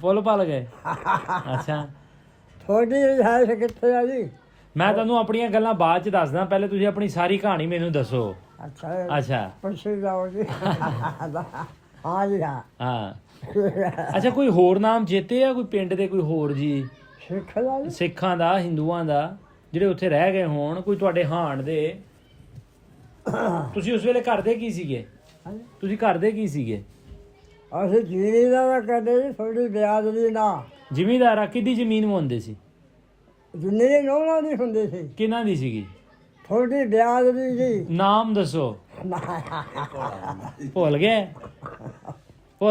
ਫੁੱਲ ਪਲ ਗਏ। ਅੱਛਾ। ਥੋੜੀ ਰਿਹਾਇਸ਼ ਕਿੱਥੇ ਆ ਜੀ? ਮੈਂ ਤੁਹਾਨੂੰ ਆਪਣੀਆਂ ਗੱਲਾਂ ਬਾਅਦ ਚ ਦੱਸਦਾ, ਪਹਿਲੇ ਤੁਸੀਂ ਆਪਣੀ ਸਾਰੀ ਕਹਾਣੀ ਮੈਨੂੰ ਦੱਸੋ। ਅੱਛਾ। ਪੁੱਛੀ ਜਾਓ ਜੀ। ਹਾਂ ਜੀ, ਹਾਂ। ਹਾਂ। ਅੱਛਾ, ਕੋਈ ਹੋਰ ਨਾਮ ਚੇਤੇ ਆ ਕੋਈ ਪਿੰਡ ਦੇ, ਕੋਈ ਹੋਰ ਜੀ? ਸਿੱਖਾਂ ਦਾ, ਹਿੰਦੂਆਂ ਦਾ, ਜਿਹੜੇ ਉੱਥੇ ਰਹਿ ਗਏ ਹੋਣ, ਕੋਈ ਤੁਹਾਡੇ ਹਾਣ ਦੇ? ਤੁਸੀਂ ਉਸ ਵੇਲੇ ਕਰਦੇ ਕੀ ਸੀਗੇ? ਅਸੀਂ ਜ਼ਿਮੀਦਾਰ ਕਰਦੇ ਜੀ, ਥੋੜੀ ਬਿਆਦਰੀ ਨਾ। ਜ਼ਿਮੀਦਾਰ? ਕਿਹਦੀ ਜ਼ਮੀਨ ਹੁੰਦੇ ਸੀ? ਜਿੰਨੇ ਨੋਹਾਂ ਦੀ ਹੁੰਦੀ ਸੀ। ਕਿਹਨਾਂ ਦੀ ਸੀਗੀ? ਥੋੜੀ ਬਿਆਦਰੀ ਜੀ। ਨਾਮ ਦੱਸੋ। ਭੁੱਲ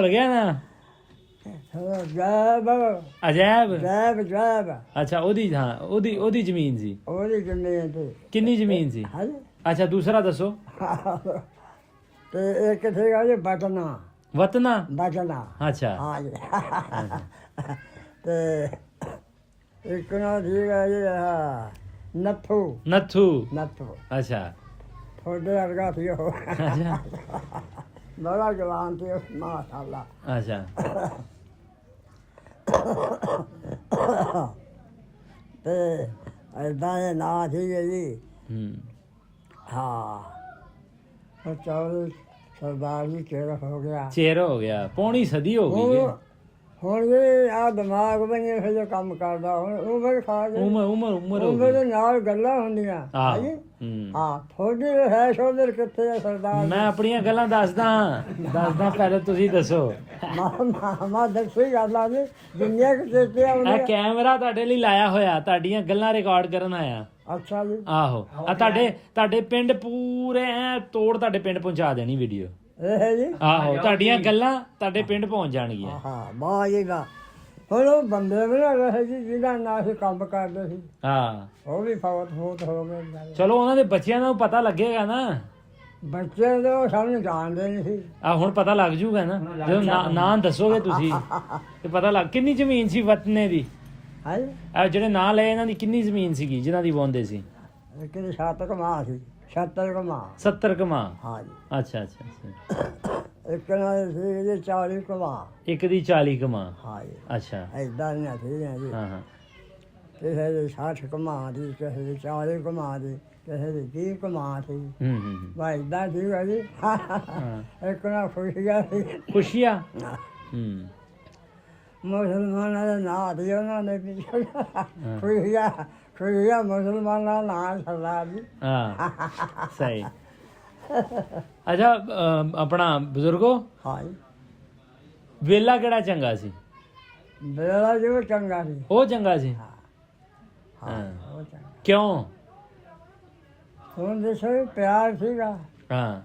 ਗਿਆ ਨਾ? ਅਜੈਬ। ਅੱਛਾ, ਉਹਦੀ ਜ਼ਮੀਨ ਸੀ? ਉਹਦੀ ਜ਼ਮੀਨ ਤੇ। ਕਿੰਨੀ ਜ਼ਮੀਨ ਸੀ? ਅੱਛਾ, ਦੂਸਰਾ ਦੱਸੋ। ਤੇ ਇੱਕ ਸੀਗਾ ਜੀ ਬਟਨਾ। ਬਟਨਾ। ਅੱਛਾ। ਹਾਂ ਜੀ। ਤੇ ਇੱਕ ਨਾ ਸੀਗਾ ਜੀ ਨੱਥੂ। ਅੱਛਾ। ਤੁਹਾਡੇ ਵਰਗਾ ਸੀ ਉਹ। ਅੱਛਾ। ਬੜਾ ਜਵਾਨ ਸੀ ਉਸ, ਮਾਸ਼ਾਅੱਲਾ। ਅੱਛਾ। ਤੇ ਏਦਾਂ ਦੇ ਨਾਂ ਸੀਗੇ ਜੀ। ਹਾਂ। ਚੌਲ ਸਰਦਾਰ ਜੀ ਚਿਰ ਹੋ ਗਿਆ, ਪੌਣੀ ਸਦੀ ਹੋ ਗਈ। ਹੁਣ ਵੀ ਆ ਦਿਮਾਗ ਬਣੀ ਇਹੋ ਕੰਮ ਕਰਦਾ ਹੁਣ ਉਮਰ ਖਾ ਗਈ ਉਮਰ ਹੋ ਉਮਰ ਗਈ ਦੇ ਨਾਲ ਗੱਲਾਂ ਹੁੰਦੀਆਂ ਆਹੋ ਹਾਂਜੀ ਹੂੰ ਹਾਂ ਥੋੜੀ ਹੈ ਸ਼ੋਦਰ ਕਿੱਥੇ ਹੈ ਸਰਦਾਰ ਮੈਂ ਆਪਣੀਆਂ ਗੱਲਾਂ ਦੱਸਦਾ ਪਹਿਲੇ ਤੁਸੀਂ ਦੱਸੋ ਮਾਂ ਦੱਸੀ ਗੱਲਾਂ ਨੇ ਦੁਨੀਆ ਕਿਤੇ ਇਹ ਆਉਂਦੀ ਕੈਮਰਾ ਤੁਹਾਡੇ ਲਈ ਲਾਇਆ ਹੋਇਆ ਤੁਹਾਡੀਆਂ ਗੱਲਾਂ ਰਿਕਾਰਡ ਕਰਨ ਆਇਆ ਅੱਛਾ ਜੀ ਆਹੋ ਆ ਤੁਹਾਡੇ ਪਿੰਡ ਪੂਰੇ ਐ ਤੋੜ ਤੁਹਾਡੇ ਪਿੰਡ ਪਹੁੰਚਾ ਦੇਣੀ ਵੀਡੀਓ ਇਹ ਹੈ ਜੀ ਆਹੋ ਤੁਹਾਡੀਆਂ ਗੱਲਾਂ ਤੁਹਾਡੇ ਪਿੰਡ ਪਹੁੰਚ ਜਾਣਗੀਆਂ ਹਾਂ ਵਾਹ ਜੀ ਵਾਹ ਹੁਣ ਉਹ ਬੰਦੇ ਵੀ ਨਾ ਰਹੇ ਜੀ ਜਿਹਦਾ ਨਾਲ ਅਸੀਂ ਕੰਮ ਕਰਦੇ ਸੀ ਹਾਂ ਉਹ ਵੀ ਫੌਤ ਹੋ ਗਏ ਵਿਚਾਰੇ। ਚਲੋ ਉਹਨਾਂ ਦੇ ਬੱਚਿਆਂ ਨੂੰ ਪਤਾ ਲੱਗੇਗਾ ਨਾ ਬੱਚੇ ਦੇ ਉਹ ਸਾਨੂੰ ਜਾਣਦੇ ਨਹੀਂ ਸੀ ਆ ਹੁਣ ਪਤਾ ਲੱਗ ਜੂਗਾ ਨਾ ਜਦੋਂ ਨਾਂ ਦੱਸੋਗੇ ਤੁਸੀਂ ਤੇ ਪਤਾ ਲੱਗ ਕਿੰਨੀ ਜ਼ਮੀਨ ਸੀ ਵਤਨੇ ਦੀ ਹੈ ਆ ਜਿਹੜੇ ਨਾਂ ਲਏ ਇਹਨਾਂ ਦੀ ਕਿੰਨੀ ਜ਼ਮੀਨ ਸੀਗੀ ਜਿਨ੍ਹਾਂ ਦੀ ਵਾਹੁੰਦੇ ਸੀ ਕਿਹਦੇ ਸਾਤਕ ਮਾਂ ਸੀ 70 ਕਮਾ 70 ਕਮਾ ਹਾਂ ਜੀ ਅੱਛਾ ਇੱਕ ਨਾਲ ਸੀ ਇਹਦੇ 40 ਕਮਾ ਇੱਕ ਦੀ 40 ਕਮਾ ਹਾਂ ਜੀ ਅੱਛਾ ਏਦਾਂ ਨਹੀਂ ਸੀ ਜੀ ਹਾਂ ਹਾਂ ਕਿਸੇ ਦੇ 60 ਕਮਾ ਦੀ ਕਿਸੇ ਦੇ 40 ਕਮਾ ਦੀ ਕਿਸੇ ਦੇ 30 ਕਮਾ ਸੀ ਹੂੰ ਬਸ ਏਦਾਂ ਸੀ ਜੀ ਇੱਕ ਨਾਲ ਖੁਸ਼ੀਆ ਸੀ ਖੁਸ਼ੀਆ ਹੂੰ ਮੁਸਲਮਾਨਾਂ ਦੇ ਨਾਂ ਦੀ ਉਹਨਾਂ ਨੇ ਪਿੱਛੇ ਖੁਸ਼ੀਆ ਮੁਸਲਮਾਨਾਂ ਦਾ ਨਾਂ ਸਰਦਾਰ ਜੀ ਹਾਂ ਸਹੀ ਅੱਛਾ ਆਪਣਾ ਬਜ਼ੁਰਗੋ ਹਾਂ ਜੀ ਵੇਲਾ ਕਿਹੜਾ ਚੰਗਾ ਸੀ ਬੇਲਾ ਜੋ ਚੰਗਾ ਸੀ ਉਹ ਚੰਗਾ ਸੀ ਹਾਂ ਉਹ ਚੰਗਾ ਕਿਉਂ ਹੁਣ ਦੱਸੋ ਪਿਆਰ ਸੀਗਾ ਹਾਂ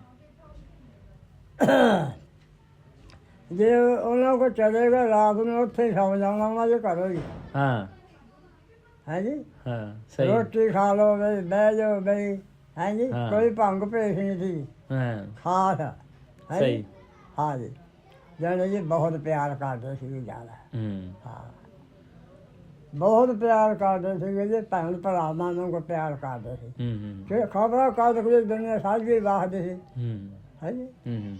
ਜੇ ਉਹਨਾਂ ਕੋ ਚਲੇਗਾ ਰਾਤ ਨੂੰ ਉੱਥੇ ਸੌ ਜਾਣਾ ਉਹਨਾਂ ਦੇ ਘਰੋਂ ਹੀ ਹਾਂ ਹੈ ਜੀ ਹਾਂ ਸਹੀ ਰੋਟੀ ਖਾ ਲਓ ਬਈ ਬਹਿ ਜਾਓ ਬਈ ਹੈ ਜੀ ਹਾਂ। ਕੋਈ ਭੰਗ ਭੇਸ ਨਹੀਂ ਸੀ ਹਾਂ ਖਾਸ ਹੈ ਜੀ ਸਹੀ ਹਾਂ ਜੀ ਜਾਨੇ ਜੀ ਬਹੁਤ ਪਿਆਰ ਕਰਦੇ ਸੀ ਜ਼ਿਆਦਾ ਹੂੰ ਹਾਂ ਬਹੁਤ ਪਿਆਰ ਕਰਦੇ ਸੀ ਜੀ ਭੈਣ ਭਰਾਵਾਂ ਨੂੰ ਪਿਆਰ ਕਰਦੇ ਸੀ ਹੂੰ ਕਿ ਖਬਰਾਂ ਕਾਦ ਕੋਈ ਦੁਨੀਆ ਸਾਜੀ ਵਾਹਦੇ ਸੀ ਹੂੰ ਹੈ ਜੀ ਹੂੰ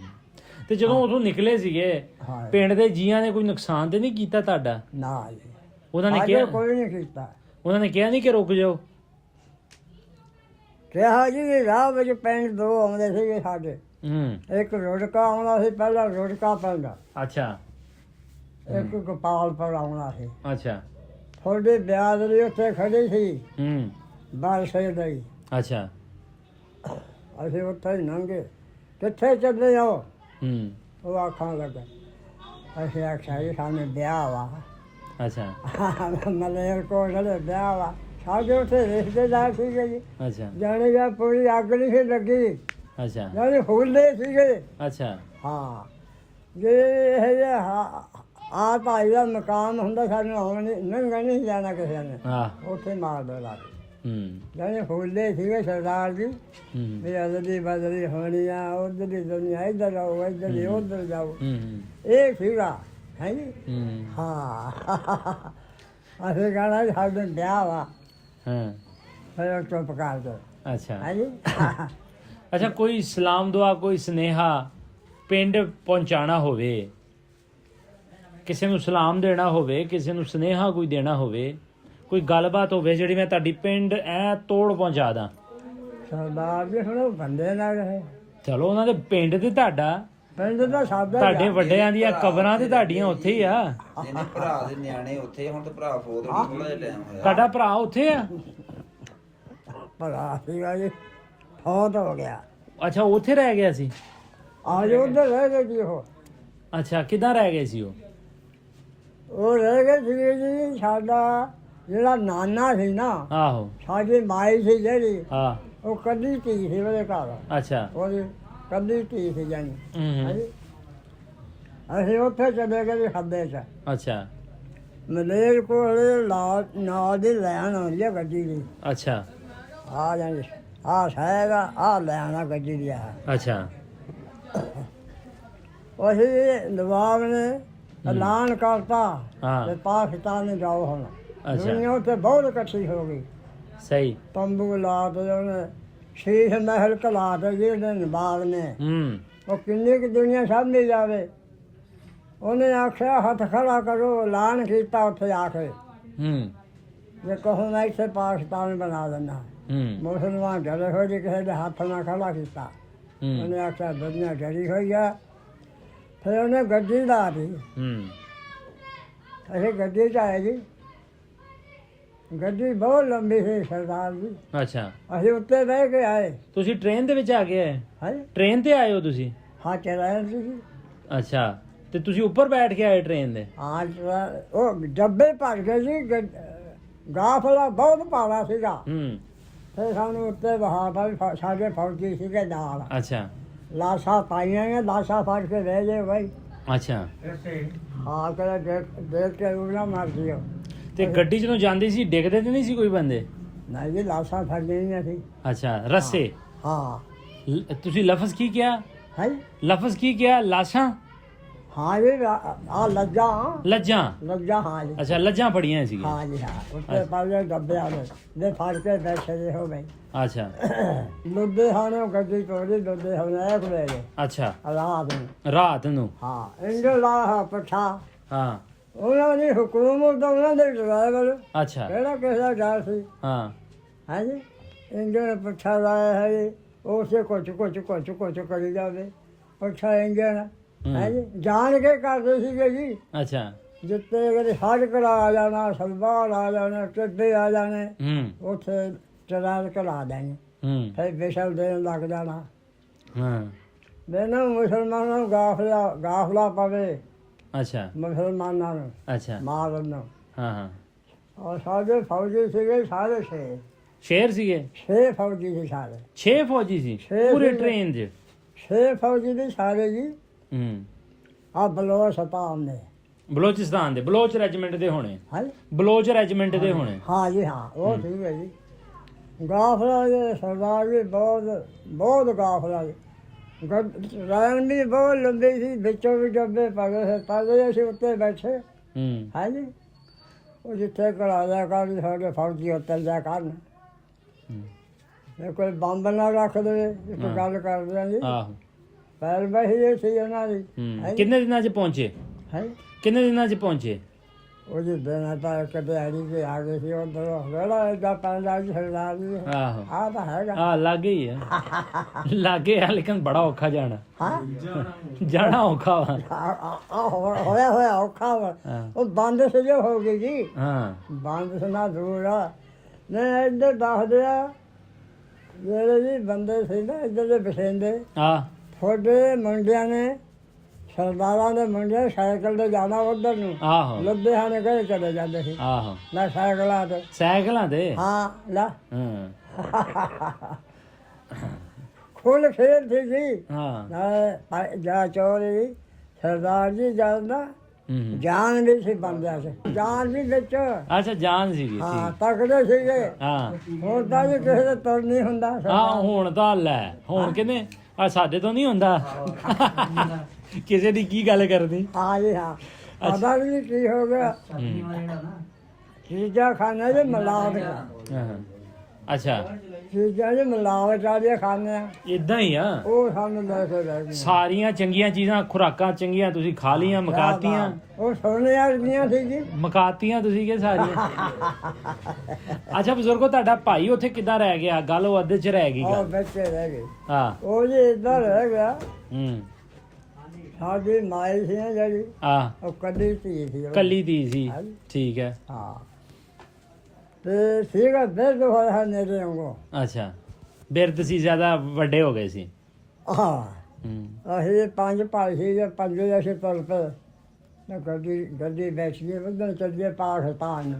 ਤੇ ਜਦੋਂ ਉਥੋਂ ਨਿਕਲੇ ਸੀਗੇ ਹਾਂ ਪਿੰਡ ਦੇ ਜੀਆਂ ਨੇ ਕੋਈ ਨੁਕਸਾਨ ਤੇ ਨਹੀਂ ਕੀਤਾ ਤੁਹਾਡਾ ਨਾ ਜੀ ਉਹਨਾਂ ਨੇ ਅਜੇ ਕਿਹਾ ਕੋਈ ਨਹੀਂ ਕੀਤਾ ਉਹਨਾਂ ਨੇ ਕਿਹਾ ਨਹੀਂ ਕਿ ਰੁਕ ਜਾਓ ਕਿਹਾ ਜੀ ਰਾਹ ਵਿੱਚ ਪਿੰਡ ਦੋ ਆਉਂਦੇ ਸੀਗੇ ਸਾਡੇ ਹੂੰ ਇੱਕ ਰੁੜਕਾ ਆਉਂਦਾ ਸੀ ਪਹਿਲਾਂ ਰੁੜਕਾ ਪੈਂਦਾ ਅੱਛਾ ਇੱਕ ਗੋਪਾਲਪੁਰ ਆਉਣਾ ਸੀ ਅੱਛਾ ਥੋੜੀ ਬਿਆਦਰੀ ਉੱਥੇ ਖੜੀ ਸੀ ਹੂੰ ਬਾਰਸੇ ਲਈ ਅੱਛਾ ਅਸੀਂ ਉੱਥੇ ਹੀ ਲੰਘੇ ਕਿੱਥੇ ਚੱਲੇ ਹੋ ਹੂੰ ਉਹ ਆਖਣ ਲੱਗਾ ਅਸੀਂ ਆਖਿਆ ਜੀ ਸਾਨੂੰ ਵਿਆਹ ਵਾ ਅੱਛਾ ਮਲੇਰ ਕੋਲ ਵਿਆਹ ਵਾ ਸਾਡੇ ਉੱਥੇ ਰਿਸ਼ਤੇਦਾਰ ਸੀਗੇ ਜੀ ਅੱਛਾ ਜਾਣੇ ਜਾਂ ਪੂਰੀ ਅੱਗ ਨਹੀਂ ਸੀ ਲੱਗੀ ਅੱਛਾ ਜਾਣੇ ਫੁੱਲੇ ਸੀਗੇ ਅੱਛਾ ਹਾਂ ਜੇ ਇਹ ਜਿਹਾ ਆ ਭਾਈ ਦਾ ਮਕਾਮ ਹੁੰਦਾ ਸਾਨੂੰ ਆਉਣ ਨੰਗਾ ਨਹੀਂ ਜਾਣਾ ਕਿਸੇ ਨੇ ਹਾਂ ਉੱਥੇ ਮਾਰ ਦੋ ਲਾ ਹੂੰ ਜਾਣੇ ਫੁੱਲੇ ਸੀਗੇ ਸਰਦਾਰ ਜੀ ਹੂੰ ਵੀ ਅਦਲੀ ਬਦਲੀ ਹੋਣੀ ਆ ਉਧਰ ਦੀ ਦੁਨੀਆ ਇੱਧਰ ਆਓ ਇੱਧਰ ਦੀ ਉੱਧਰ ਜਾਓ ਹੂੰ ਇਹ ਸੀਗਾ ਹੈ ਜੀ ਹੂੰ ਹਾਂ ਅਸੀਂ ਕਹਣਾ ਸਾਡੇ ਵਿਆਹ ਵਾ ਹਾਂ ਫਿਰ ਉਹ ਚੁੱਪ ਕਰ ਦੋ ਅੱਛਾ ਹੈ ਜੀ ਅੱਛਾ ਕੋਈ ਸਲਾਮ ਦੁਆ ਕੋਈ ਸਨੇਹਾ ਪਿੰਡ ਪਹੁੰਚਾਣਾ ਹੋਵੇ ਕਿਸੇ ਨੂੰ ਸਲਾਮ ਦੇਣਾ ਹੋਵੇ ਕਿਸੇ ਨੂੰ ਸਨੇਹਾ ਕੋਈ ਦੇਣਾ ਹੋਵੇ ਕੋਈ ਗੱਲਬਾਤ ਹੋਵੇ ਜਿਹੜੀ ਮੈਂ ਤੁਹਾਡੀ ਪਿੰਡ ਐ ਤੋੜ ਪਹੁੰਚਾ ਦਾਂ ਸਰਦਾਰ ਜੀ ਹੁਣ ਉਹ ਬੰਦੇ ਨਾ ਰਹੇ ਚਲੋ ਉਹਨਾਂ ਦੇ ਪਿੰਡ ਤੇ ਤੁਹਾਡਾ ਪਿੰਡ ਦਾ ਸਾਦਾ ਤੁਹਾਡੇ ਵੱਡਿਆਂ ਦੀਆਂ ਕਬਰਾਂ ਤੇ ਤੁਹਾਡੀਆਂ ਉੱਥੇ ਹੀ ਆ ਜਿਹਨੇ ਭਰਾ ਦੇ ਨਿਆਣੇ ਉੱਥੇ ਹੁਣ ਤੇ ਭਰਾ ਫੋਤ ਹੋ ਗਈ ਥੋੜਾ ਜਿਹਾ ਟਾਈਮ ਹੋਇਆ ਤੁਹਾਡਾ ਭਰਾ ਉੱਥੇ ਆ ਭਲਾ ਸੀਗਾ ਜੀ ਫੌਤ ਹੋ ਗਿਆ ਅੱਛਾ ਉੱਥੇ ਰਹਿ ਗਿਆ ਸੀ ਅੱਜ ਉੱਧਰ ਰਹਿ ਗਏ ਜੀ ਉਹ ਅੱਛਾ ਕਿੱਦਾਂ ਰਹਿ ਗਏ ਸੀ ਉਹ ਰਹਿ ਗਏ ਸੀਗੇ ਜੀ ਸਾਡਾ ਜਿਹੜਾ ਨਾਨਾ ਸੀ ਨਾ ਆਹੋ ਸਾਡੀ ਮਾਈ ਸੀ ਜਿਹੜੀ ਹਾਂ ਉਹ ਕੱਢੀ ਧੀ ਸੀ ਉਹਦੇ ਘਰ ਅੱਛਾ ਉਹਦੀ ਕੱਢੀ ਧੀ ਸੀ ਜਾਨੀ ਹੂੰ ਹਾਂਜੀ ਅਸੀਂ ਉੱਥੇ ਚਲੇ ਗਏ ਜੀ ਖੱਬੇ 'ਚ ਅੱਛਾ ਮਲੇਰ ਕੋਲ ਨਾਲ ਦੀ ਲੈਣ ਆਉਂਦੀ ਆ ਗੱਡੀ ਦੀ ਅੱਛਾ ਆ ਜਾਂਦੀ ਆ ਸਾਇਗਾ ਆ ਲੈਣਾ ਗੱਡੀ ਦੀ ਆ ਅੱਛਾ ਅਸੀਂ ਨਵਾਬ ਨੇ ਐਲਾਨ ਕਰਤਾ ਹਾਂ ਤੇ ਪਾਕਿਸਤਾਨ ਨੂੰ ਜਾਓ ਹੁਣ ਅੱਛਾ ਦੁਨੀਆ ਉੱਥੇ ਬਹੁਤ ਇਕੱਠੀ ਹੋ ਗਈ ਸਹੀ ਤੰਬੂ ਲਾ ਤੇ ਉਹਨੇ ਸ਼ੀਸ਼ ਮਹਿਲ ਕਲਾ ਤੇ ਜਿਹੜੇ ਨਵਾਬ ਨੇ ਹੂੰ ਉਹ ਕਿੰਨੀ ਕੁ ਦੁਨੀਆ ਸਾਹਮਣੇ ਜਾਵੇ ਉਹਨੇ ਆਖਿਆ ਹੱਥ ਖੜਾ ਕਰੋ ਐਲਾਨ ਕੀਤਾ ਉੱਥੇ ਆ ਕੇ ਹੂੰ ਜੇ ਕਹੋ ਮੈਂ ਇੱਥੇ ਪਾਕਿਸਤਾਨ ਬਣਾ ਦਿੰਦਾ ਹੂੰ ਮੁਸਲਮਾਨ ਡਰੇ ਹੋਏ ਜੀ ਕਿਸੇ ਦੇ ਹੱਥ ਨਾਲ ਖੜਾ ਕੀਤਾ ਹੂੰ ਉਹਨੇ ਆਖਿਆ ਦੁਨੀਆ ਡਰੀ ਹੋਈ ਆ ਫਿਰ ਉਹਨੇ ਗੱਡੀ ਲਾ ਦਿੱਤੀ ਹੂੰ ਅਸੀਂ ਗੱਡੀ 'ਚ ਆਏ ਜੀ। ਗੱਡੀ ਬਹੁਤ ਲੰਬੀ ਸੀ ਸਰਦਾਰ ਜੀ। ਅੱਛਾ, ਅਸੀਂ ਉੱਤੇ ਬਹਿ ਕੇ ਆਏ। ਤੁਸੀਂ ਟ੍ਰੇਨ ਦੇ ਵਿੱਚ ਆ ਕੇ ਆਏ? ਹਾਂ ਟ੍ਰੇਨ ਤੇ ਆਏ ਹੋ ਤੁਸੀਂ? ਹਾਂ ਚਲਾਇਆ ਸੀ। ਅੱਛਾ, ਤੇ ਤੁਸੀਂ ਉੱਪਰ ਬੈਠ ਕੇ ਆਏ ਟ੍ਰੇਨ ਦੇ? ਹਾਂ ਉਹ ਡੱਬੇ ਭਰ ਗਏ ਸੀ। ਗਾਫਲਾ ਬਹੁਤ ਭਾਰਾ ਸੀਗਾ। ਫਿਰ ਸਾਨੂੰ ਉੱਤੇ ਬਹਾਤਾ ਵੀ ਸਾਡੇ ਫੌਜੀ ਸੀਗੇ ਨਾਲ। ਅੱਛਾ, ਲਾਸ਼ਾਂ ਪਾਈਆਂ ਨੇ, ਲਾਸ਼ਾਂ ਫੜ ਕੇ ਲੈ ਗਏ ਬਾਈ। ਅੱਛਾ। ਹਾਂ ਕਦੇ ਦੇਖ ਕੇ ਉਹਨਾਂ ਮਾਰ ਦਿਓ। ਤੇ ਗੱਡੀ ਜਦੋਂ ਜਾਂਦੀ ਸੀ ਡਿੱਗਦੇ ਤੇ ਨਹੀਂ ਸੀ ਕੋਈ ਬੰਦੇ? ਨਹੀਂ ਜੀ ਲਾਸ਼ਾਂ ਫੜ ਗਈਆਂ ਸੀ। ਅੱਛਾ, ਰੱਸੇ। ਹਾਂ ਤੁਸੀਂ ਲਫ਼ਜ਼ ਕੀ ਕਿਹਾ? ਹੈ ਲਫ਼ਜ਼ ਕੀ ਕਿਹਾ? ਲਾਸ਼ਾਂ? ਹਾਂ ਜੀ ਆ ਲੱਜਾਂ ਲੱਜਾਂ। ਹਾਂ ਜੀ। ਅੱਛਾ, ਲੱਜਾਂ ਫੜੀਆਂ ਸੀ। ਹਾਂ ਜੀ ਹਾਂ। ਉੱਤੇ ਪਾਲੇ ਡੱਬੇ ਆਲੇ ਦੇ ਫੜ ਕੇ ਬੈਠੇ ਜੇ ਹੋ ਬਈ। ਅੱਛਾ, ਲੁਧਿਆਣੇ ਗੱਡੀ ਤੋੜੀ, ਲੁਧਿਆਣੇ ਇੱਕ ਲੈ ਗਏ। ਅੱਛਾ, ਰਾਤ ਨੂੰ। ਹਾਂ ਇੰਜੋ ਲਾ ਪੱਠਾ। ਹਾਂ, ਉਹਨਾਂ ਦੀ ਹੁਕੂਮਤ ਦਾ ਉਹਨਾਂ ਦੇ ਡਰਾਈਵਰ। ਅੱਛਾ, ਕਿਹੜਾ ਕਿਸੇ ਦਾ ਡਰ ਸੀ? ਹਾਂ, ਹਾਂਜੀ ਇੰਜੋ ਨੇ ਪੱਠਾ ਲਾਇਆ ਹੈ ਜੀ। ਉਸੇ ਕੁਛ ਕਰੀ ਜਾਵੇ ਪੱਠਾ ਇੰਜਣ। ਹਾਂਜੀ ਜਾਣ ਕੇ ਕਰਦੇ ਸੀਗੇ ਜੀ। ਅੱਛਾ, ਜਿੱਤੇ ਅਗਰ ਸੜਕੜਾ ਆ ਜਾਣਾ, ਸਲਵਾਰ ਆ ਜਾਣਾ, ਟਿੱਬੇ ਆ ਜਾਣੇ, ਉੱਥੇ ਚਲਾਨ ਕਰਾ ਦੇਣੀ। ਫਿਰ ਵਿਸ਼ਲ ਦੇਣ ਲੱਗ ਜਾਣਾ। ਮੈਨੂੰ ਮੁਸਲਮਾਨਾਂ ਨੂੰ ਗਾਫਲਾ ਪਵੇ। ਅੱਛਾ, ਮੁਸਲਮਾਨਾਂ ਨੂੰ ਅੱਛਾ, ਮਾਰਨ ਨੂੰ। ਹਾਂ। ਔਰ ਸਾਡੇ ਫੌਜੀ ਸੀਗੇ ਸਾਰੇ ਸ਼ੇਰ ਸੀਗੇ? 6 ਫੌਜੀ ਸੀ ਸਾਰੇ। 6 ਫੌਜੀ ਸੀ ਪੂਰੇ ਟ੍ਰੇਨ 'ਚ? 6 ਫੌਜੀ ਦੇ ਸਾਰੇ ਜੀ। ਆ ਬਲੋਚਿਸਤਾਨ ਦੇ। ਬਲੋਚਿਸਤਾਨ ਦੇ? ਬਲੋਚ ਰੈਜੀਮੈਂਟ ਦੇ ਹੋਣੇ? ਹਾਂ ਬਲੋਚ ਰੈਜੀਮੈਂਟ ਦੇ ਹੋਣੇ? ਹਾਂ ਜੀ ਹਾਂ, ਉਹ ਸੀਗੇ ਜੀ। ਗਾਫਲਾ ਜੀ ਸਰਦਾਰ ਜੀ ਬਹੁਤ ਗਾਫਲਾ ਜੀ। ਰੈਨ ਵੀ ਬਹੁਤ ਲੰਬੀ ਸੀ, ਵਿੱਚੋਂ ਵੀ ਡੱਬੇ ਪਏ ਸੀ। ਪਹਿਲੇ ਅਸੀਂ ਉੱਤੇ ਬੈਠੇ। ਹਾਂ ਜੀ ਉਹ ਜਿੱਥੇ ਕਰਾ ਲਿਆ ਕਰ ਸਾਡੇ ਫੌਜੀ ਉੱਤਰ ਜਾ ਕਰਨ। ਕੋਈ ਬੰਬ ਨਾ ਰੱਖ ਦੇਵੇ। ਇੱਕ ਗੱਲ ਕਰਦੇ ਆ ਜੀ। ਆਹੋ, ਪੈਰ ਬਹੀ ਸੀ ਉਹਨਾਂ ਦੀ। ਕਿੰਨੇ ਦਿਨਾਂ 'ਚ ਪਹੁੰਚੇ? ਹੈ ਕਿੰਨੇ ਦਿਨਾਂ 'ਚ ਪਹੁੰਚੇ? ਉਹ ਜੀ ਦਿਨ ਤਾਂ ਇੱਕ ਦਿਹਾੜੀ ਤੇ ਆ ਗਏ ਸੀ। ਉੱਧਰੋਂ ਜਿਹੜਾ ਏਦਾਂ ਪੈਂਦਾ ਜੀ ਸਰਦਾਰ ਜੀ। ਆਹੋ, ਆਹ ਤਾਂ ਹੈਗਾ। ਲਾਗੇ ਹੀ ਆ। ਲਾਗੇ ਆ, ਲੇਕਿਨ ਬੜਾ ਔਖਾ ਜਾਣਾ। ਹਾਂ ਜਾਣਾ ਔਖਾ ਵਾ। ਹੋਇਆ ਔਖਾ ਵਾ। ਉਹ ਬੰਦ ਸਜੇ ਹੋ ਗਈ ਜੀ। ਹਾਂ, ਬੰਦ ਸੁਣਾ ਦੂਰ ਆ। ਨਹੀਂ ਇੱਧਰ ਦੱਸਦੇ ਆ ਜਿਹੜੇ ਜੀ ਬੰਦੇ ਸੀ ਨਾ ਇੱਧਰ ਦੇ ਬਸਿੰਦੇ। ਤੁਹਾਡੇ ਮੁੰਡਿਆਂ ਨੇ, ਸਰਦਾਰਾਂ ਦੇ ਮੁੰਡੇ ਸਾਈਕਲ ਤੇ ਜਾਣਾ ਉੱਧਰ ਨੂੰ। ਆਹੋ, ਲੁਧਿਆਣੇ ਗਏ ਚਲੇ ਜਾਂਦੇ ਸੀ। ਆਹੋ, ਨਾ ਸਾਈਕਲਾਂ ਤੇ। ਹਾਂ ਲਾ ਖੁੱਲ ਖੇਲ ਸੀ ਜੀ। ਹਾਂ ਜਾ ਚੋਰੀ ਸਰਦਾਰ ਜੀ ਜਾਂਦਾ ਜਾਨ ਵੀ ਸੀ ਬੰਦਿਆਂ ਚ। ਜਾਨ ਵੀ ਵਿੱਚ। ਅੱਛਾ, ਜਾਨ ਸੀਗੀ। ਹਾਂ ਤਕੜੇ ਸੀਗੇ। ਹਾਂ ਹੁਣ ਤਾਂ ਜੀ ਕਿਸੇ ਦਾ ਤੁਰ ਨਹੀਂ ਹੁੰਦਾ। ਹਾਂ ਹੁਣ ਤਾਂ ਲੈ, ਹੁਣ ਕਿਨੇ ਆ ਸਾਡੇ ਤੋਂ ਨਹੀਂ ਹੁੰਦਾ। ਕਿਸੇ ਦੀ ਕੀ ਗੱਲ ਕਰਦੀ? ਹਾਂ ਜੀ ਹਾਂ। ਪਤਾ ਵੀ ਕੀ ਹੋ ਗਿਆ। ਚੀਜ਼ਾਂ ਖਾਣੇ ਦੇ ਮਿਲਾਵਟ। ਅੱਛਾ, ਚੀਜ਼ਾਂ ਦੇ ਮਿਲਾਵਟ ਵਾਲੀਆਂ ਖਾਣੇ ਆ। ਇਦਾਂ ਹੀ ਆ। ਉਹ ਸਾਨੂੰ ਲੈ ਕੇ ਰਹਿ ਗਈਆਂ। ਸਾਰੀਆਂ ਚੰਗੀਆਂ ਚੀਜ਼ਾਂ, ਖੁਰਾਕਾਂ ਚੰਗੀਆਂ ਤੁਸੀਂ ਖਾ ਲੀਆਂ, ਮਕਾਤੀਆਂ। ਉਹ ਸੋਨੇ ਵਾਲੀਆਂ ਸੀ ਜੀ। ਮਕਾਤੀਆਂ ਤੁਸੀਂ ਕਿ ਸਾਰੀਆਂ? ਅੱਛਾ ਬਜ਼ੁਰਗੋ, ਤੁਹਾਡਾ ਭਾਈ ਉੱਥੇ ਕਿੱਦਾਂ ਰਹਿ ਗਿਆ? ਗੱਲ ਉਹ ਅੱਧੇ 'ਚ ਰਹਿ ਗਈ। ਉਹ ਬੱਚੇ ਰਹਿ ਗਏ। ਹਾਂ ਉਹ ਜੀ ਏਦਾਂ ਰਹਿ ਗਿਆ। ਸਾਡੀ ਮਾਈ ਸੀ ਨਾ ਜਿਹੜੀ, ਉਹ ਕੱਲੀ ਧੀ ਸੀ। ਕੱਲੀ ਧੀ ਸੀ। ਠੀਕ ਹੈ। ਹਾਂ ਤੇ ਸੀਗਾ ਬਿਰਧ ਹੋਇਆ ਨੇੜੇ ਵਾਂਗੂ। ਅੱਛਾ, ਬਿਰਧ ਸੀ, ਜ਼ਿਆਦਾ ਵੱਡੇ ਹੋ ਗਏ ਸੀ। ਹਾਂ ਅਸੀਂ 5 ਭਾਈ ਸੀ ਜੇ 5 ਅਸੀਂ ਤੁਰ ਪਏ। ਗੱਡੀ ਬੈਠ ਗਈ, ਉੱਧਰ ਚੱਲੀਏ ਪਾਕਿਸਤਾਨ।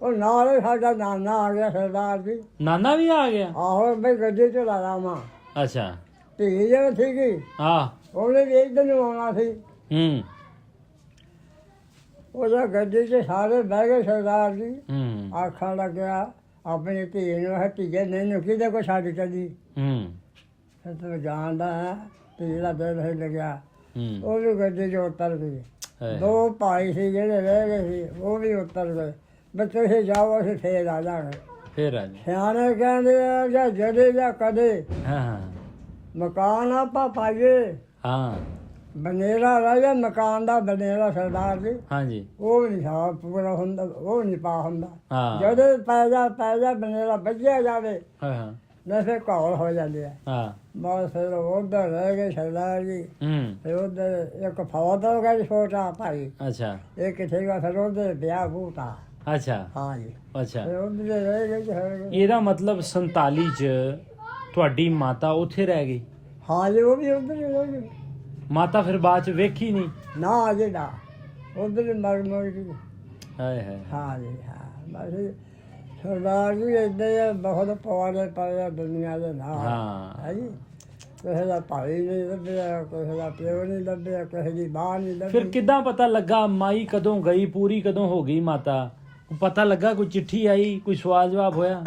ਉਹ ਨਾਲ ਹੀ ਸਾਡਾ ਨਾਨਾ ਆ ਗਿਆ ਸਰਦਾਰ ਜੀ। ਨਾਨਾ ਵੀ ਆ ਗਿਆ? ਆਹੋ ਬਈ ਗੱਡੀ ਚਲਾ ਲਾਵਾਂ। ਅੱਛਾ, ਧੀ ਜਿਹੜੀ ਸੀਗੀ ਉਹਨੇ ਵੀ ਇੱਧਰ ਨੂੰ ਆਉਣਾ ਸੀ। ਉਹਦਾ ਗੱਡੀ 'ਚ ਸਾਰੇ ਬਹਿ ਗਏ ਸਰਦਾਰ ਜੀ। ਆਖਣ ਲੱਗਿਆ ਆਪਣੀ ਧੀ ਨੂੰ, ਧੀਏ ਮੈਨੂੰ ਕਿਹਦੇ ਕੋਲ ਛੱਡ ਚੱਲੀ? ਤੂੰ ਜਾਣਦਾ ਹੈ ਧੀ ਦਾ ਦਿਲ ਹੀ ਲੱਗਿਆ। ਉਹ ਵੀ ਗੱਡੀ 'ਚ ਉਤਰ ਗਈ। 2 ਭਾਈ ਸੀ ਜਿਹੜੇ ਰਹਿ ਗਏ ਸੀ, ਉਹ ਵੀ ਉਤਰ ਗਏ। ਬਸ ਤੁਸੀਂ ਜਾਓ, ਅਸੀਂ ਫੇਰ ਆ ਜਾਵਾਂਗੇ। ਸਿਆਣੇ ਕਹਿੰਦੇ ਆ ਜਾਂ ਜਦੇ ਜਾਂ ਕਦੇ ਮਕਾਨ ਆਪਾਂ ਪਾਈਏ। ਬਨੇਰਾ ਰਾਜਾ ਮਕਾਨ ਦਾ ਬਨੇਰਾ ਸਰਦਾਰ ਜੀ। ਹਾਂਜੀ, ਉਹ ਨਹੀਂ ਸਾਹ ਪੂਰਾ ਹੁੰਦਾ, ਉਹ ਨਹੀਂ ਪਾ ਹੁੰਦਾ। ਜਦੋਂ ਪੈ ਜਾ ਬਨੇਰਾ ਵੱਜਿਆ ਜਾਵੇ ਨਾ ਫਿਰ ਘੌਲ ਹੋ ਜਾਂਦੇ ਆ ਹਾਂ ਬਸ ਫਿਰ ਉੱਧਰ ਰਹਿ ਗਏ ਸਰਦਾਰ ਜੀ ਫਿਰ ਉੱਧਰ ਇੱਕ ਫੌਜ ਹੋ ਗਿਆ ਜੀ ਛੋਟਾ ਭਾਈ ਅੱਛਾ ਇਹ ਕਿੱਥੇ ਗਿਆ ਫਿਰ ਉੱਧਰ ਵਿਆਹ ਬੂਟਾ ਅੱਛਾ ਹਾਂ ਜੀ ਅੱਛਾ ਫਿਰ ਉੱਧਰ ਰਹਿ ਗਏ ਜੀ ਰਹਿ ਗਏ। ਇਹਦਾ ਮਤਲਬ 47 ਚ ਤੁਹਾਡੀ ਮਾਤਾ ਉੱਥੇ ਰਹਿ ਗਈ ਹਾਂ ਜੀ ਉਹ ਵੀ ਉੱਧਰ ਹੀ ਰਹਿ ਗਏ ਮਾਤਾ ਫਿਰ ਬਾਅਦ ਚ ਵੇਖੀ ਨਹੀਂ ਨਾ ਅਜੇ ਨਾ ਉੱਧਰ ਹੀ ਮਰ ਗਈ ਹਾਏ ਹਾਏ ਹਾਂ ਜੀ ਹਾਂ ਬਸ ਸਰਦਾਰ ਜੀ ਏਦਾਂ ਹੀ ਆ, ਬਹੁਤ ਪਵਾੜੇ ਪਏ ਆ ਦੁਨੀਆ ਦੇ ਨਾਲ ਹਾਂ ਹੈ ਜੀ ਕਿਸੇ ਦਾ ਭਾਈ ਨਹੀਂ ਲੱਭਿਆ ਕਿਸੇ ਦਾ ਪਿਓ ਨਹੀਂ ਲੱਭਿਆ ਕਿਸੇ ਦੀ ਮਾਂ ਨਹੀਂ ਫਿਰ ਲੱਭੀ ਕਿੱਦਾਂ ਪਤਾ ਲੱਗਾ ਮਾਈ ਕਦੋਂ ਗਈ ਪੂਰੀ ਕਦੋਂ ਹੋ ਗਈ ਮਾਤਾ ਪਤਾ ਲੱਗਾ ਕੋਈ ਚਿੱਠੀ ਆਈ ਕੋਈ ਸਵਾਲ ਜਵਾਬ ਹੋਇਆ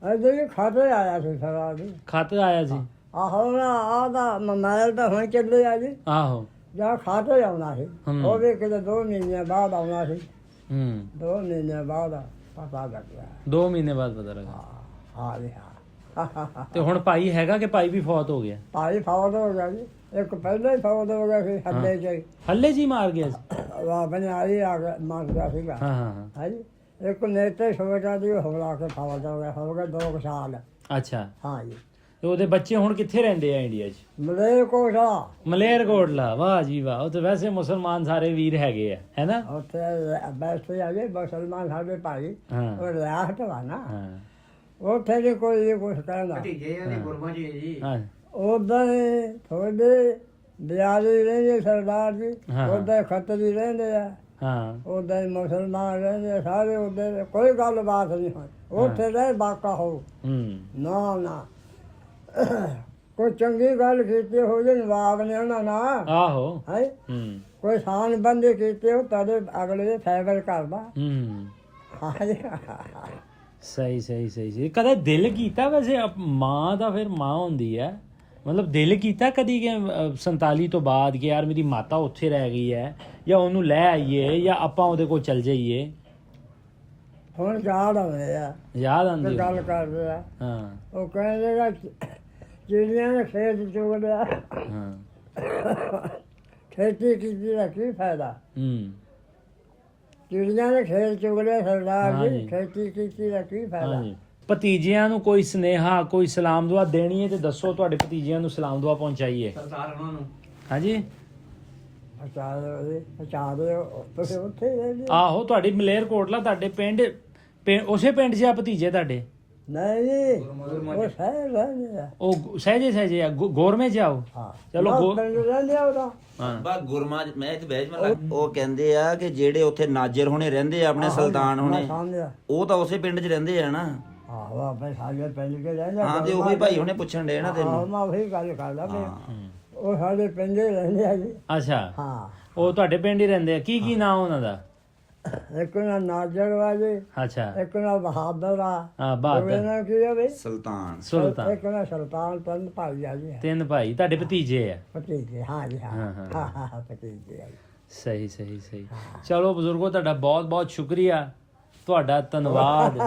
ਅਜੇ ਵੀ ਖਾਤੇ ਆਇਆ ਸੀ ਸਰਦਾਰ ਜੀ ਖਤ ਆਇਆ ਸੀ ਆਹੋ ਨਾ ਆਦਾ ਮੋਬਾਈਲ ਤਾਂ ਹੁਣ ਚੱਲੇ ਆ ਜੀ ਆਹੋ ਜਾਂ ਖਾਤੇ ਆਉਣਾ ਸੀ ਉਹ ਵੀ ਕਿਤੇ 2 ਮਹੀਨੇ ਬਾਅਦ ਆਉਣਾ ਸੀ 2 ਮਹੀਨੇ ਬਾਅਦ ਪਤਾ ਲੱਗਿਆ 2 ਮਹੀਨੇ ਬਾਅਦ ਪਤਾ ਲੱਗਾ ਹਾਂ ਜੀ ਹਾਂ ਤੇ ਹੁਣ ਭਾਈ ਹੈਗਾ ਕਿ ਭਾਈ ਵੀ ਫੌਤ ਹੋ ਗਿਆ ਭਾਈ ਫੌਤ ਹੋ ਗਿਆ ਜੀ ਇੱਕ ਪਹਿਲਾਂ ਹੀ ਫੌਤ ਹੋ ਗਿਆ ਸੀ ਹੱਲੇ ਚ ਹੀ। ਹੱਲੇ ਜੀ ਮਾਰ ਗਿਆ ਸੀ ਵਾਹ ਬਨਾਈ ਆ ਗਿਆ ਮਰ ਗਿਆ ਸੀਗਾ ਹਾਂ ਹਾਂ ਹਾਂ ਹੈ ਜੀ ਇੱਕ ਨੇਤੇ ਛੋਟਾ ਜੀ ਹਮਲਾ ਕੇ ਫੌਤ ਹੋ ਗਿਆ 2 ਸਾਲ ਅੱਛਾ ਹਾਂ ਜੀ ਤੇ ਉਹਦੇ ਬੱਚੇ ਹੁਣ ਕਿੱਥੇ ਰਹਿੰਦੇ ਆ ਇੰਡੀਆ 'ਚ ਮਲੇਰਕੋਟਲਾ ਮਲੇਰਕੋਟਲਾ ਵਾਹ ਜੀ ਵਾਹ ਉਹ ਤੇ ਵੈਸੇ ਮੁਸਲਮਾਨ ਸਾਰੇ ਵੀਰ ਹੈਗੇ ਆ ਹੈਨਾ ਉੱਥੇ ਬੈਠੇ ਆ ਜੀ ਮੁਸਲਮਾਨ ਸਾਡੇ ਭਾਈ ਹਾਂ ਉਹ ਰਿਆਸਤ ਵਾ ਨਾ ਹਾਂ ਉੱਥੇ ਨਹੀਂ ਕੋਈ ਕੁਛ ਕਹਿੰਦਾ ਹਾਂ ਉਦਾਂ ਹੀ ਥੋੜੇ ਬਿਆਰੀ ਰਹਿੰਦੇ ਸਰਦਾਰ ਜੀ ਹਾਂ। ਉਦਾਂ ਖੱਤਰੀ ਰਹਿੰਦੇ ਆ ਹਾਂ ਉਦਾਂ ਹੀ ਮੁਸਲਮਾਨ ਰਹਿੰਦੇ ਆ, ਸਾਰੇ ਉਦਾਂ ਕੋਈ ਗੱਲਬਾਤ ਨਹੀਂ ਹੋਈ ਉੱਥੇ ਰਹਿ ਬਾਕਾ ਹੋ ਨਾ ਨਾ ਕੋਈ ਚੰਗੀ ਗੱਲ ਕੀਤੀ ਹੋ ਜੇ ਨਵਾਬ ਨੇ ਉਹਨਾਂ ਨਾਲ ਆਹੋ ਹੈ ਕੋਈ ਸਾਨ ਬੰਦੇ ਕੀਤੇ ਉਹ ਤਦੇ ਅਗਲੇ ਦੇ ਫੇਵਰ ਕਰਦਾ ਹਾਂ ਜੀ ਸਹੀ ਸਹੀ ਸਹੀ ਸਹੀ ਕਦੇ ਦਿਲ ਕੀਤਾ ਵੈਸੇ ਮਾਂ ਦਾ ਫਿਰ ਮਾਂ ਹੁੰਦੀ ਹੈ ਮਤਲਬ ਦਿਲ ਕੀਤਾ ਕਦੀ ਕਿ 47 ਤੋਂ ਬਾਅਦ ਕਿ ਯਾਰ ਮੇਰੀ ਮਾਤਾ ਉੱਥੇ ਰਹਿ ਗਈ ਹੈ ਜਾਂ ਉਹਨੂੰ ਲੈ ਆਈਏ ਜਾਂ ਆਪਾਂ ਉਹਦੇ ਕੋਲ ਚੱਲ ਜਾਈਏ ਹੁਣ ਯਾਦ ਆਉਂਦੇ ਆ ਯਾਦ ਆਉਂਦੀ ਤੇ ਗੱਲ ਕਰਦੇ ਆ ਹਾਂ ਉਹ ਕਹਿੰਦੇ ਚਿੜੀਆਂ ਨੇ ਖੇਤ ਚੁਗ ਲਿਆ ਹਾਂ ਖੇਤੀ ਕੀਤੀ ਦਾ ਕੀ ਫਾਇਦਾ ਚਿੜੀਆਂ ਨੇ ਖੇਤ ਚੁਗ ਲਿਆ ਸਰਦਾਰ ਜੀ ਖੇਤੀ ਕੀਤੀ ਦਾ ਕੀ ਫਾਇਦਾ ਹਾਂਜੀ ਭਤੀਜਿਆਂ ਨੂੰ ਕੋਈ ਸੁਨੇਹਾ ਕੋਈ ਸਲਾਮ ਦੁਆ ਦੇਣੀ ਹੈ ਤੇ ਦੱਸੋ ਤੁਹਾਡੇ ਭਤੀਜਿਆਂ ਨੂੰ ਸਲਾਮ ਦੁਆ ਪਹੁੰਚਾਈਏ ਸਰਦਾਰ ਉਹਨਾਂ ਨੂੰ ਹਾਂਜੀ ਪਹੁੰਚਾ ਦਿਓ ਤੁਸੀਂ ਉੱਥੇ ਹੀ ਰਹਿੰਦੇ ਆਹੋ ਤੁਹਾਡੀ ਮਲੇਰਕੋਟਲਾ ਤੁਹਾਡੇ ਪਿੰਡ ਉਸੇ ਪਿੰਡ 'ਚ ਆ ਭਤੀਜੇ ਤੁਹਾਡੇ ਨਹੀਂ ਜੀ ਉਹ ਸ਼ਹਿਰ ਰਹਿੰਦੇ ਆ ਉਹ ਸਹਜੇ ਆ ਗੋਰਮੇ 'ਚ ਆਓ ਹਾਂ ਚਲੋ ਪਿੰਡ ਰਹਿੰਦੇ ਆ ਉਹਦਾ ਬਾ ਗੁਰਮਾ ਮੈਂ ਇੱਥੇ ਬਹਿਜ ਮੱਲਾ ਉਹ ਕਹਿੰਦੇ ਆ ਕਿ ਜਿਹੜੇ ਉੱਥੇ ਨਾਜਰ ਹੋਣੇ ਰਹਿੰਦੇ ਆ ਆਪਣੇ ਸੁਲਤਾਨ ਹੋਣੇ ਸਮਝਿਆ ਉਹ ਤਾਂ ਉਸੇ ਪਿੰਡ 'ਚ ਰਹਿੰਦੇ ਆ ਨਾ ਆਹੋ ਆਪਣੇ ਸਾਡੇ ਪਿੰਡ ਕੇ ਰਹਿੰਦੇ ਹਾਂ ਤੇ ਉਹੀ ਭਾਈ ਹੁਣੇ ਪੁੱਛਣ ਦੇ ਨਾ ਹਾਂ ਤੈਨੂੰ ਮੈਂ ਉਹੀ ਗੱਲ ਕਰਦਾ ਵੀ ਉਹ ਸਾਡੇ ਪਿੰਡ ਹੀ ਰਹਿੰਦੇ ਆ ਜੀ ਅੱਛਾ ਹਾਂ ਉਹ ਤੁਹਾਡੇ ਪਿੰਡ ਹੀ ਰਹਿੰਦੇ ਆ ਕੀ ਨਾਮ ਉਹਨਾਂ ਦਾ ਇੱਕ ਨਾ ਨਾਜਰ ਵਾਜੇ ਅੱਛਾ ਇੱਕ ਨਾ ਬਹਾਦਰ ਆ ਹਾਂ ਬਹਾਦਰ ਨਾ ਕੀ ਆ ਬਈ ਸੁਲਤਾਨ ਸੁਲਤਾਨ ਇੱਕ ਨਾ ਸੁਲਤਾਨ ਪੰਨ ਭਾਈ ਆ ਜੀ 3 ਭਾਈ ਤੁਹਾਡੇ ਭਤੀਜੇ ਆ ਭਤੀਜੇ ਹਾਂ ਜੀ ਹਾਂ ਹਾਂ ਭਤੀਜੇ ਆ ਸਹੀ ਸਹੀ ਸਹੀ ਚਲੋ ਬਜ਼ੁਰਗੋ ਤੁਹਾਡਾ ਬਹੁਤ ਬਹੁਤ ਸ਼ੁਕਰੀਆ ਤੁਹਾਡਾ ਧੰਨਵਾਦ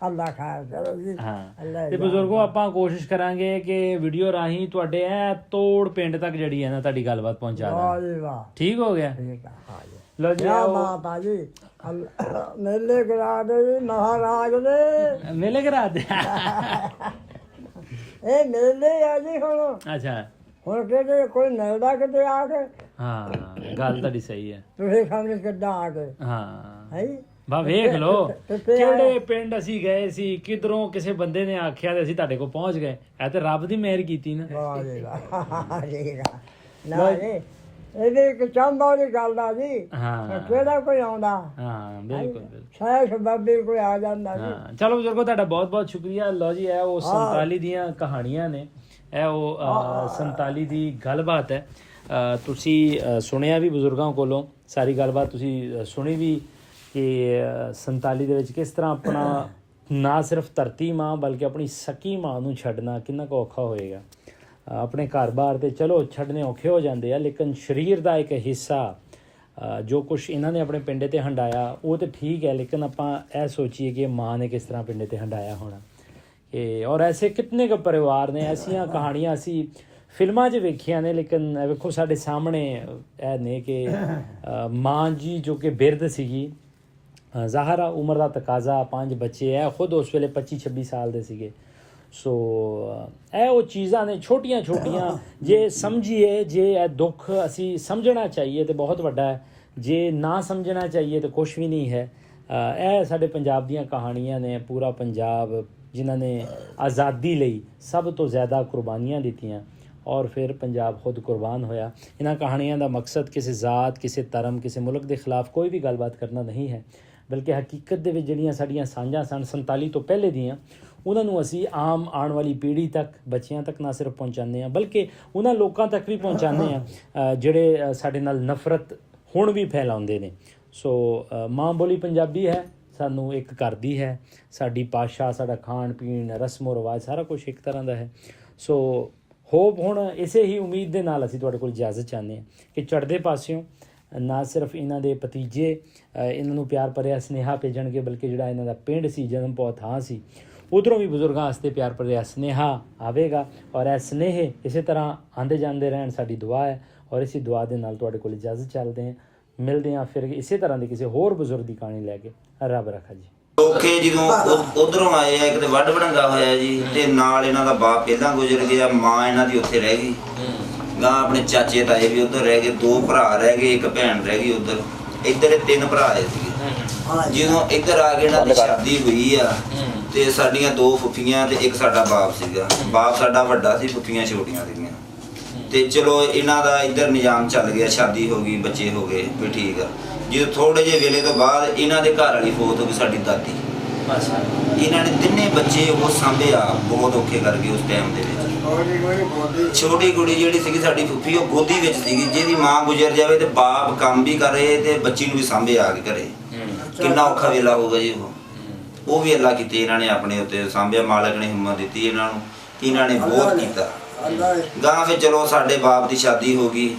ਅੱਲਾ ਖਾਇਰ ਕਰੋ ਜੀ ਹਾਂ ਤੇ ਬਜ਼ੁਰਗੋ ਆਪਾਂ ਕੋਸ਼ਿਸ਼ ਕਰਾਂਗੇ ਕਿ ਵੀਡੀਓ ਰਾਹੀਂ ਤੁਹਾਡੇ ਤੋੜ ਪਿੰਡ ਤੱਕ ਜਿਹੜੀ ਹੈ ਨਾ ਤੁਹਾਡੀ ਗੱਲਬਾਤ ਪਹੁੰਚਾ ਵਾਹ ਦਾਂ ਜੀ ਵਾਹ ਠੀਕ ਹੋ ਗਿਆ ਠੀਕ ਆ ਹਾਂ ਜੀ ਲੋ ਜੀ ਯਾ ਮਾਤਾ ਜੀ ਮੇਲੇ ਕਰਾ ਦੇ ਜੀ ਮਹਾਰਾਜ ਦੇ ਮੇਲੇ ਕਰਾ ਦੇ ਇਹ ਮੇਲੇ ਆ ਜੀ ਹੁਣ ਅੱਛਾ ਹੁਣ ਕਿਤੇ ਕੋਈ ਮਿਲਦਾ ਕਿਤੇ ਆ ਕੇ ਹਾਂ ਗੱਲ ਤੁਹਾਡੀ ਸਹੀ ਹੈ ਤੁਸੀਂ ਸਾਹਮਣੇ ਕਿੱਦਾਂ ਆ ਕੇ ਹਾਂ ਹੈ ਬਾ ਵੇਖ ਲੋ ਕਿਹੜੇ ਪਿੰਡ ਅਸੀਂ ਗਏ ਸੀ ਕਿਧਰੋਂ ਕਿਸੇ ਬੰਦੇ ਨੇ ਆਖਿਆ ਤੇ ਅਸੀਂ ਤੁਹਾਡੇ ਕੋਲ ਪਹੁੰਚ ਗਏ ਇਹ ਤੇ ਰੱਬ ਦੀ ਮਿਹਰ ਕੀਤੀ ਨਾ ਵਾਹ ਜੀ ਵਾਹ ਠੀਕ ਆ ਨਾ ਜੀ ਇਹਦੇ ਇੱਕ ਚੰਬਾ ਵਾਲੀ ਗੱਲ ਦਾ ਜੀ ਹਾਂ ਕਿਹੜਾ ਕੋਈ ਆਉਂਦਾ ਹਾਂ ਬਿਲਕੁਲ ਬਿਲਕੁਲ ਸ਼ਾਇਦ ਬਾਬੇ ਕੋਈ ਆ ਜਾਂਦਾ ਜੀ ਹਾਂ ਚਲੋ ਬਜ਼ੁਰਗੋ ਤੁਹਾਡਾ ਬਹੁਤ ਬਹੁਤ ਸ਼ੁਕਰੀਆ ਲਓ ਜੀ ਇਹ ਉਹ 47 ਦੀਆਂ ਕਹਾਣੀਆਂ ਨੇ ਇਹ ਉਹ 47 ਦੀ ਗੱਲਬਾਤ ਹੈ ਤੁਸੀਂ ਸੁਣਿਆ ਵੀ ਬਜ਼ੁਰਗਾਂ ਕੋਲੋਂ ਸਾਰੀ ਗੱਲਬਾਤ ਤੁਸੀਂ ਸੁਣੀ ਵੀ ਕਿ 47 ਦੇ ਵਿੱਚ ਕਿਸ ਤਰ੍ਹਾਂ ਆਪਣਾ ਨਾ ਸਿਰਫ ਧਰਤੀ ਮਾਂ ਬਲਕਿ ਆਪਣੀ ਸਕੀ ਮਾਂ ਨੂੰ ਛੱਡਣਾ ਕਿੰਨਾ ਕੁ ਔਖਾ ਹੋਏਗਾ ਆਪਣੇ ਘਰ-ਬਾਰ ਤੇ ਚਲੋ ਛੱਡਣੇ ਔਖੇ ਹੋ ਜਾਂਦੇ ਆ ਲੇਕਿਨ ਸਰੀਰ ਦਾ ਇੱਕ ਹਿੱਸਾ ਜੋ ਕੁਝ ਇਹਨਾਂ ਨੇ ਆਪਣੇ ਪਿੰਡੇ ਤੇ ਹੰਡਾਇਆ ਉਹ ਤੇ ਠੀਕ ਹੈ ਲੇਕਿਨ ਆਪਾਂ ਇਹ ਸੋਚੀਏ ਕਿ ਮਾਂ ਨੇ ਕਿਸ ਤਰ੍ਹਾਂ ਪਿੰਡੇ ਤੇ ਹੰਡਾਇਆ ਹੋਣਾ ਕਿ ਔਰ ਐਸੇ ਕਿਤਨੇ ਕੁ ਪਰਿਵਾਰ ਨੇ ਐਸੀਆਂ ਕਹਾਣੀਆਂ ਅਸੀਂ ਫਿਲਮਾਂ 'ਚ ਵੇਖੀਆਂ ਨੇ ਲੇਕਿਨ ਵੇਖੋ ਸਾਡੇ ਸਾਹਮਣੇ ਇਹ ਨੇ ਕਿ ਮਾਂ ਜੀ ਜੋ ਕਿ ਬਿਰਧ ਸੀਗੀ ਜ਼ਾਹਰ ਆ ਉਮਰ ਦਾ ਤਕਾਜ਼ਾ, 5 ਬੱਚੇ ਹੈ, ਖੁਦ ਉਸ ਵੇਲੇ 25-26 ਸਾਲ ਦੇ ਸੀਗੇ। ਸੋ ਇਹ ਉਹ ਚੀਜ਼ਾਂ ਨੇ ਛੋਟੀਆਂ ਛੋਟੀਆਂ, ਜੇ ਸਮਝੀਏ, ਜੇ ਇਹ ਦੁੱਖ ਅਸੀਂ ਸਮਝਣਾ ਚਾਹੀਏ ਤਾਂ ਬਹੁਤ ਵੱਡਾ ਹੈ, ਜੇ ਨਾ ਸਮਝਣਾ ਚਾਹੀਏ ਤਾਂ ਕੁਛ ਵੀ ਨਹੀਂ ਹੈ। ਇਹ ਸਾਡੇ ਪੰਜਾਬ ਦੀਆਂ ਕਹਾਣੀਆਂ ਨੇ। ਪੂਰਾ ਪੰਜਾਬ ਜਿਨ੍ਹਾਂ ਨੇ ਆਜ਼ਾਦੀ ਲਈ ਸਭ ਤੋਂ ਜ਼ਿਆਦਾ ਕੁਰਬਾਨੀਆਂ ਦਿੱਤੀਆਂ ਔਰ ਫਿਰ ਪੰਜਾਬ ਖੁਦ ਕੁਰਬਾਨ ਹੋਇਆ। ਇਹਨਾਂ ਕਹਾਣੀਆਂ ਦਾ ਮਕਸਦ ਕਿਸੇ ਜ਼ਾਤ, ਕਿਸੇ ਧਰਮ, ਕਿਸੇ ਮੁਲਕ ਦੇ ਖਿਲਾਫ ਕੋਈ ਵੀ ਗੱਲਬਾਤ ਕਰਨਾ ਨਹੀਂ ਹੈ, ਬਲਕਿ ਹਕੀਕਤ ਦੇ ਵਿੱਚ ਜਿਹੜੀਆਂ ਸਾਡੀਆਂ ਸਾਂਝਾਂ ਸਨ 47 ਤੋਂ ਪਹਿਲੇ ਦੀਆਂ, ਉਹਨਾਂ ਨੂੰ ਅਸੀਂ ਆਮ ਆਉਣ ਵਾਲੀ ਪੀੜ੍ਹੀ ਤੱਕ, ਬੱਚਿਆਂ ਤੱਕ ਨਾ ਸਿਰਫ ਪਹੁੰਚਾਉਂਦੇ ਹਾਂ ਬਲਕਿ ਉਹਨਾਂ ਲੋਕਾਂ ਤੱਕ ਵੀ ਪਹੁੰਚਾਉਂਦੇ ਹਾਂ ਜਿਹੜੇ ਸਾਡੇ ਨਾਲ ਨਫ਼ਰਤ ਹੁਣ ਵੀ ਫੈਲਾਉਂਦੇ ਨੇ। ਸੋ ਮਾਂ ਬੋਲੀ ਪੰਜਾਬੀ ਹੈ, ਸਾਨੂੰ ਇੱਕ ਕਰਦੀ ਹੈ। ਸਾਡੀ ਭਾਸ਼ਾ, ਸਾਡਾ ਖਾਣ ਪੀਣ, ਰਸਮੋ ਰਿਵਾਜ, ਸਾਰਾ ਕੁਛ ਇੱਕ ਤਰ੍ਹਾਂ ਦਾ ਹੈ। ਸੋ ਹੋਪ ਹੁਣ ਇਸੇ ਹੀ ਉਮੀਦ ਦੇ ਨਾਲ ਅਸੀਂ ਤੁਹਾਡੇ ਕੋਲ ਇਜਾਜ਼ਤ ਚਾਹੁੰਦੇ ਹਾਂ ਕਿ ਚੜ੍ਹਦੇ ਪਾਸਿਓਂ ਨਾ ਸਿਰਫ ਇਹਨਾਂ ਦੇ ਭਤੀਜੇ ਇਹਨਾਂ ਨੂੰ ਪਿਆਰ ਭਰਿਆ ਸੁਨੇਹਾ ਭੇਜਣਗੇ, ਬਲਕਿ ਜਿਹੜਾ ਇਹਨਾਂ ਦਾ ਪਿੰਡ ਸੀ, ਜਨਮਪੁਰ ਥਾਂ ਸੀ, ਉੱਧਰੋਂ ਵੀ ਬਜ਼ੁਰਗਾਂ ਵਾਸਤੇ ਪਿਆਰ ਭਰਿਆ ਸੁਨੇਹਾ ਆਵੇਗਾ। ਔਰ ਇਹ ਸੁਨੇਹੇ ਇਸੇ ਤਰ੍ਹਾਂ ਆਉਂਦੇ ਜਾਂਦੇ ਰਹਿਣ, ਸਾਡੀ ਦੁਆ ਹੈ। ਔਰ ਇसी ਦੁਆ ਦੇ ਨਾਲ ਤੁਹਾਡੇ ਕੋਲ ਇਜਾਜ਼ਤ ਚੱਲਦੇ ਹਾਂ, ਮਿਲਦੇ ਹਾਂ ਫਿਰ ਇਸੇ ਤਰ੍ਹਾਂ ਦੀ ਕਿਸੇ ਹੋਰ ਬਜ਼ੁਰਗ ਦੀ ਕਹਾਣੀ ਲੈ ਕੇ। ਰੱਬ ਰੱਖਾ ਜੀ। ਲੋਕੇ ਜਦੋਂ ਉਧਰੋਂ ਆਏ ਆ, ਕਿਤੇ ਵੱਢ ਵੜੰਗਾ ਹੋਇਆ ਜੀ, ਤੇ ਨਾਲ ਇਹਨਾਂ ਦਾ ਬਾਪ ਪਹਿਲਾਂ ਗੁਜ਼ਰ ਗਿਆ, ਮਾਂ ਇਹਨਾਂ ਦੀ ਉੱਥੇ ਰਹਿ ਗਈ, ਗਾਂ ਆਪਣੇ ਚਾਚੇ ਤਾਏ ਵੀ ਉੱਧਰ ਰਹਿ ਗਏ, 2 ਭਰਾ ਰਹਿ ਗਏ, 1 ਭੈਣ ਰਹਿ ਗਈ ਉੱਧਰ। ਇੱਧਰ 3 ਭਰਾ ਆਏ ਸੀਗੇ। ਜਦੋਂ ਇੱਧਰ ਆ ਕੇ ਇਹਨਾਂ ਦੀ ਸ਼ਾਦੀ ਹੋਈ ਆ ਤੇ ਸਾਡੀਆਂ 2 ਫੁੱਫੀਆਂ ਤੇ 1 ਸਾਡਾ ਬਾਪ ਸੀਗਾ। ਬਾਪ ਸਾਡਾ ਵੱਡਾ ਸੀ, ਫੁੱਫੀਆਂ ਛੋਟੀਆਂ ਸੀਗੀਆਂ। ਤੇ ਚਲੋ ਇਹਨਾਂ ਦਾ ਇੱਧਰ ਨਿਜ਼ਾਮ ਚੱਲ ਗਿਆ, ਸ਼ਾਦੀ ਹੋ ਗਈ, ਬੱਚੇ ਹੋ ਗਏ, ਵੀ ਠੀਕ ਆ। ਜਦੋਂ ਥੋੜੇ ਜਿਹੇ ਵੇਲੇ ਤੋਂ ਬਾਅਦ ਇਹਨਾਂ ਦੇ ਘਰ ਵਾਲੀ ਫੌਤ ਹੋ ਗਈ, ਸਾਡੀ ਦਾਦੀ। ਇਹਨਾਂ ਨੇ 3 ਬੱਚੇ ਉਹ ਸਾਂਭਿਆ, ਬਹੁਤ ਔਖੇ ਕਰਕੇ ਉਸ ਟਾਈਮ ਦੇ ਵਿੱਚ। ਛੋਟੀ ਕੁੜੀ ਜਿਹੜੀ ਸੀਗੀ ਸਾਡੀ ਫੁੱਫੀ, ਉਹ ਗੋਦੀ ਵਿੱਚ ਸੀਗੀ, ਜਿਹਦੀ ਮਾਂ ਗੁਜ਼ਰ ਜਾਵੇ ਤੇ ਬਾਪ ਕੰਮ ਵੀ ਕਰੇ ਤੇ ਬੱਚੀ ਨੂੰ ਵੀ ਸਾਂਭੇ ਆ ਕੇ ਘਰੇ। ਕਿੰਨਾ ਔਖਾ ਵੇਲਾ ਹੋਊਗਾ ਜੀ ਉਹ ਵੀ ਅੱਲਾ ਕੀਤੇ ਇਹਨਾਂ ਨੇ ਆਪਣੇ ਉੱਤੇ ਸਾਂਭਿਆ। ਮਾਲਕ ਨੇ ਹਿੰਮਤ ਦਿੱਤੀ ਇਹਨਾਂ ਨੂੰ, ਇਹਨਾਂ ਨੇ ਬਹੁਤ ਕੀਤਾ। ਗਾਂ ਫਿਰ ਚਲੋ ਸਾਡੇ ਬਾਪ ਦੀ ਸ਼ਾਦੀ ਹੋ ਗਈ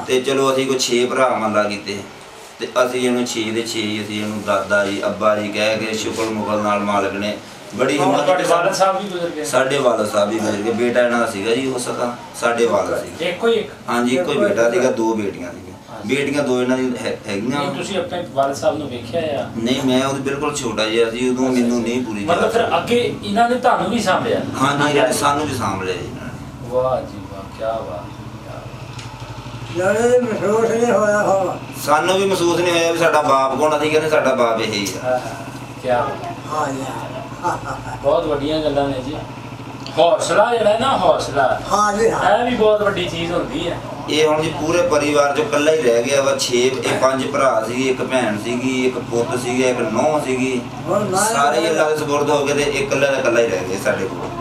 ਤੇ ਚਲੋ ਅਸੀਂ ਕੋਈ 6 ਭਰਾ ਮੰਦਾ ਕੀਤੇ ਤੇ ਅਸੀਂ ਇਹਨੂੰ 6 ਦੇ 6 ਅਸੀਂ ਇਹਨੂੰ ਦਾਦਾ ਜੀ, ਅੱਬਾ ਜੀ ਕਹਿ ਕੇ ਸ਼ੁਕਰ ਮੁਗਲ ਨਾਲ ਮਾਲਕ ਨੇ ਬੜੀ ਹਿੰਮਤ। ਤੁਹਾਡੇ ਵਾਲਦ ਸਾਹਿਬ ਵੀ ਗੁਜ਼ਰ ਗਏ? ਸਾਡੇ ਵਾਲਦ ਸਾਹਿਬ ਵੀ ਗੁਜ਼ਰ ਗਏ। ਬੇਟਾ ਇਹਨਾਂ ਦਾ ਸੀਗਾ ਜੀ, ਹੋ ਸਕਾ ਸਾਡੇ ਵਾਲਦ ਸੀ। ਇੱਕੋ ਹੀ ਇੱਕ? ਹਾਂਜੀ, ਇੱਕੋ ਹੀ ਬੇਟਾ ਸੀਗਾ, 2 ਬੇਟੀਆਂ ਸੀਗੀਆਂ। ਬੇਟੀਆਂ 2 ਇਹਨਾਂ ਦੀ ਹੈਗੀਆਂ। ਤੁਸੀਂ ਆਪਣੇ ਵਾਲਦ ਸਾਹਿਬ ਨੂੰ ਵੇਖਿਆ ਆ? ਨਹੀਂ, ਮੈਂ ਉਹ ਬਿਲਕੁਲ ਛੋਟਾ ਜਿਹਾ ਸੀ ਉਦੋਂ, ਮੈਨੂੰ ਨਹੀਂ ਪੂਰੀ। ਮਤਲਬ ਫਿਰ ਅੱਗੇ ਇਹਨਾਂ ਨੇ ਤੁਹਾਨੂੰ ਵੀ ਸਾਂਭਿਆ? ਹਾਂਜੀ, ਸਾਨੂੰ ਵੀ ਸਾਂਭ ਲਿਆ ਜੀ। ਵਾਹ ਜੀ ਵਾਹ, ਕੀ ਬਾਤ। ਜਿਹੜੇ ਮਹਿਸੂਸ ਨਹੀਂ ਹੋਇਆ ਹੋ, ਸਾਨੂੰ ਵੀ ਮਹਿਸੂਸ ਨਹੀਂ ਹੋਇਆ ਵੀ ਸਾਡਾ ਬਾਪ ਕੌਣ। ਅਸੀਂ ਕਹਿੰਦੇ ਸਾਡਾ ਬਾਪ ਇਹ ਹੀ ਆ। ਕੀ ਬਹੁਤ ਵੱਡੀਆਂ ਗੱਲਾਂ ਨੇ ਜੀ। ਹੌਸਲਾ ਜਿਹੜਾ ਨਾ, ਹੌਸਲਾ ਇਹ ਵੀ ਬਹੁਤ ਵੱਡੀ ਚੀਜ਼ ਹੁੰਦੀ ਹੈ। ਇਹ ਹੁਣ ਜੀ ਪੂਰੇ ਪਰਿਵਾਰ ਚੋਂ ਇਕੱਲਾ ਹੀ ਰਹਿ ਗਿਆ ਵਾ। 5 ਭਰਾ ਸੀਗੇ, 1 ਭੈਣ ਸੀਗੀ, 1 ਪੁੱਤ ਸੀਗਾ, 1 ਨੂੰਹ ਸੀਗੀ। ਸਾਰੇ ਅੱਲਾਹ ਦੇ ਸਪੁਰਦ ਹੋ ਗਏ ਤੇ ਇਕੱਲਾ ਦਾ ਇਕੱਲਾ ਹੀ ਰਹਿ ਗਿਆ ਸਾਡੇ ਕੋਲ।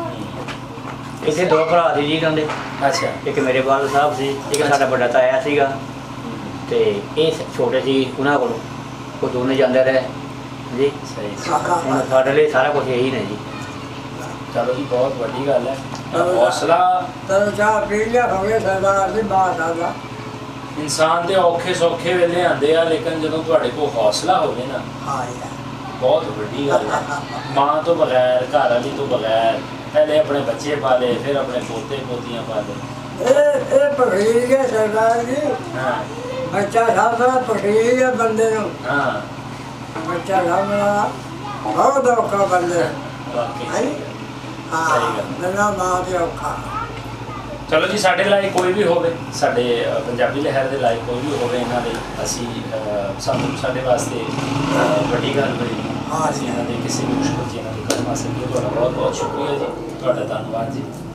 ਇੱਥੇ 2 ਭਰਾ ਸੀ ਜੀ ਕਹਿੰਦੇ। ਅੱਛਾ। ਇੱਕ ਮੇਰੇ ਵਾਲਦ ਸਾਹਿਬ ਸੀ, ਇੱਕ ਸਾਡਾ ਵੱਡਾ ਤਾਇਆ ਸੀਗਾ ਤੇ ਇਹ ਛੋਟੇ ਸੀ ਉਹਨਾਂ ਕੋਲ। ਉਹ ਦੋਨੇ ਜਾਂਦੇ ਰਹੇ ਜੀ। ਸਹੀ। ਹੁਣ ਸਾਡੇ ਲਈ ਸਾਰਾ ਕੁਝ ਇਹੀ ਨੇ ਜੀ। ਚਲੋ ਜੀ, ਬਹੁਤ ਵੱਡੀ ਗੱਲ ਹੈ। ਹੌਸਲਾ ਤੈਨੂੰ ਚਾਹ ਪੀ ਲਿਆ ਹੋ ਗਿਆ ਸਰਦਾਰ ਦੀ ਬਾਤ ਆਦਾ। ਇਨਸਾਨ ਦੇ ਔਖੇ ਸੌਖੇ ਵੇਲੇ ਆਉਂਦੇ ਆ, ਲੇਕਿਨ ਜਦੋਂ ਤੁਹਾਡੇ ਕੋਲ ਹੌਸਲਾ ਹੋਵੇ ਨਾ, ਬਹੁਤ ਵੱਡੀ ਗੱਲ ਹੈ। ਮਾਂ ਤੋਂ ਬਗੈਰ, ਘਰ ਵਾਲੀ ਤੋਂ ਬਗੈਰ, ਪਹਿਲੇ ਆਪਣੇ ਬੱਚੇ ਪਾਲੇ, ਫਿਰ ਆਪਣੇ ਪੋਤੇ ਪੋਤੀਆਂ ਪਾਲੇ। ਇਹ ਪਖੀਰ ਹੈ ਸਰਦਾਰ ਜੀ। ਹਾਂ। ਬੱਚਾ ਸਾਹਮਣਾ ਪਖੀਰ ਹੈ ਬੰਦੇ ਨੂੰ। ਹਾਂ, ਬੱਚਾ ਸਾਹਮਣਾ ਬਹੁਤ ਔਖਾ ਬੰਦੇ। ਵਾਕਈ। ਹਾਂ, ਬਿਨਾਂ ਮਾਂ ਦੇ ਔਖਾ। ਚਲੋ ਜੀ, ਸਾਡੇ ਲਾਇਕ ਕੋਈ ਵੀ ਹੋਵੇ, ਸਾਡੇ ਪੰਜਾਬੀ ਲਹਿਰ ਦੇ ਲਾਇਕ ਕੋਈ ਵੀ ਹੋਵੇ, ਇਹਨਾਂ ਦੇ ਅਸੀਂ ਸਾਡੇ ਵਾਸਤੇ ਵੱਡੀ ਗੱਲ ਬਣੀ। ਅਸੀਂ ਇਹਨਾਂ ਦੇ ਕਿਸੇ ਵੀ ਮੁਸ਼ਕਲ 'ਚ ਇਹਨਾਂ ਦੀ ਕਦਮ ਹਾਸਲ ਕੀਤੀ। ਤੁਹਾਡਾ ਬਹੁਤ ਬਹੁਤ ਸ਼ੁਕਰੀਆ ਜੀ, ਤੁਹਾਡਾ ਧੰਨਵਾਦ ਜੀ।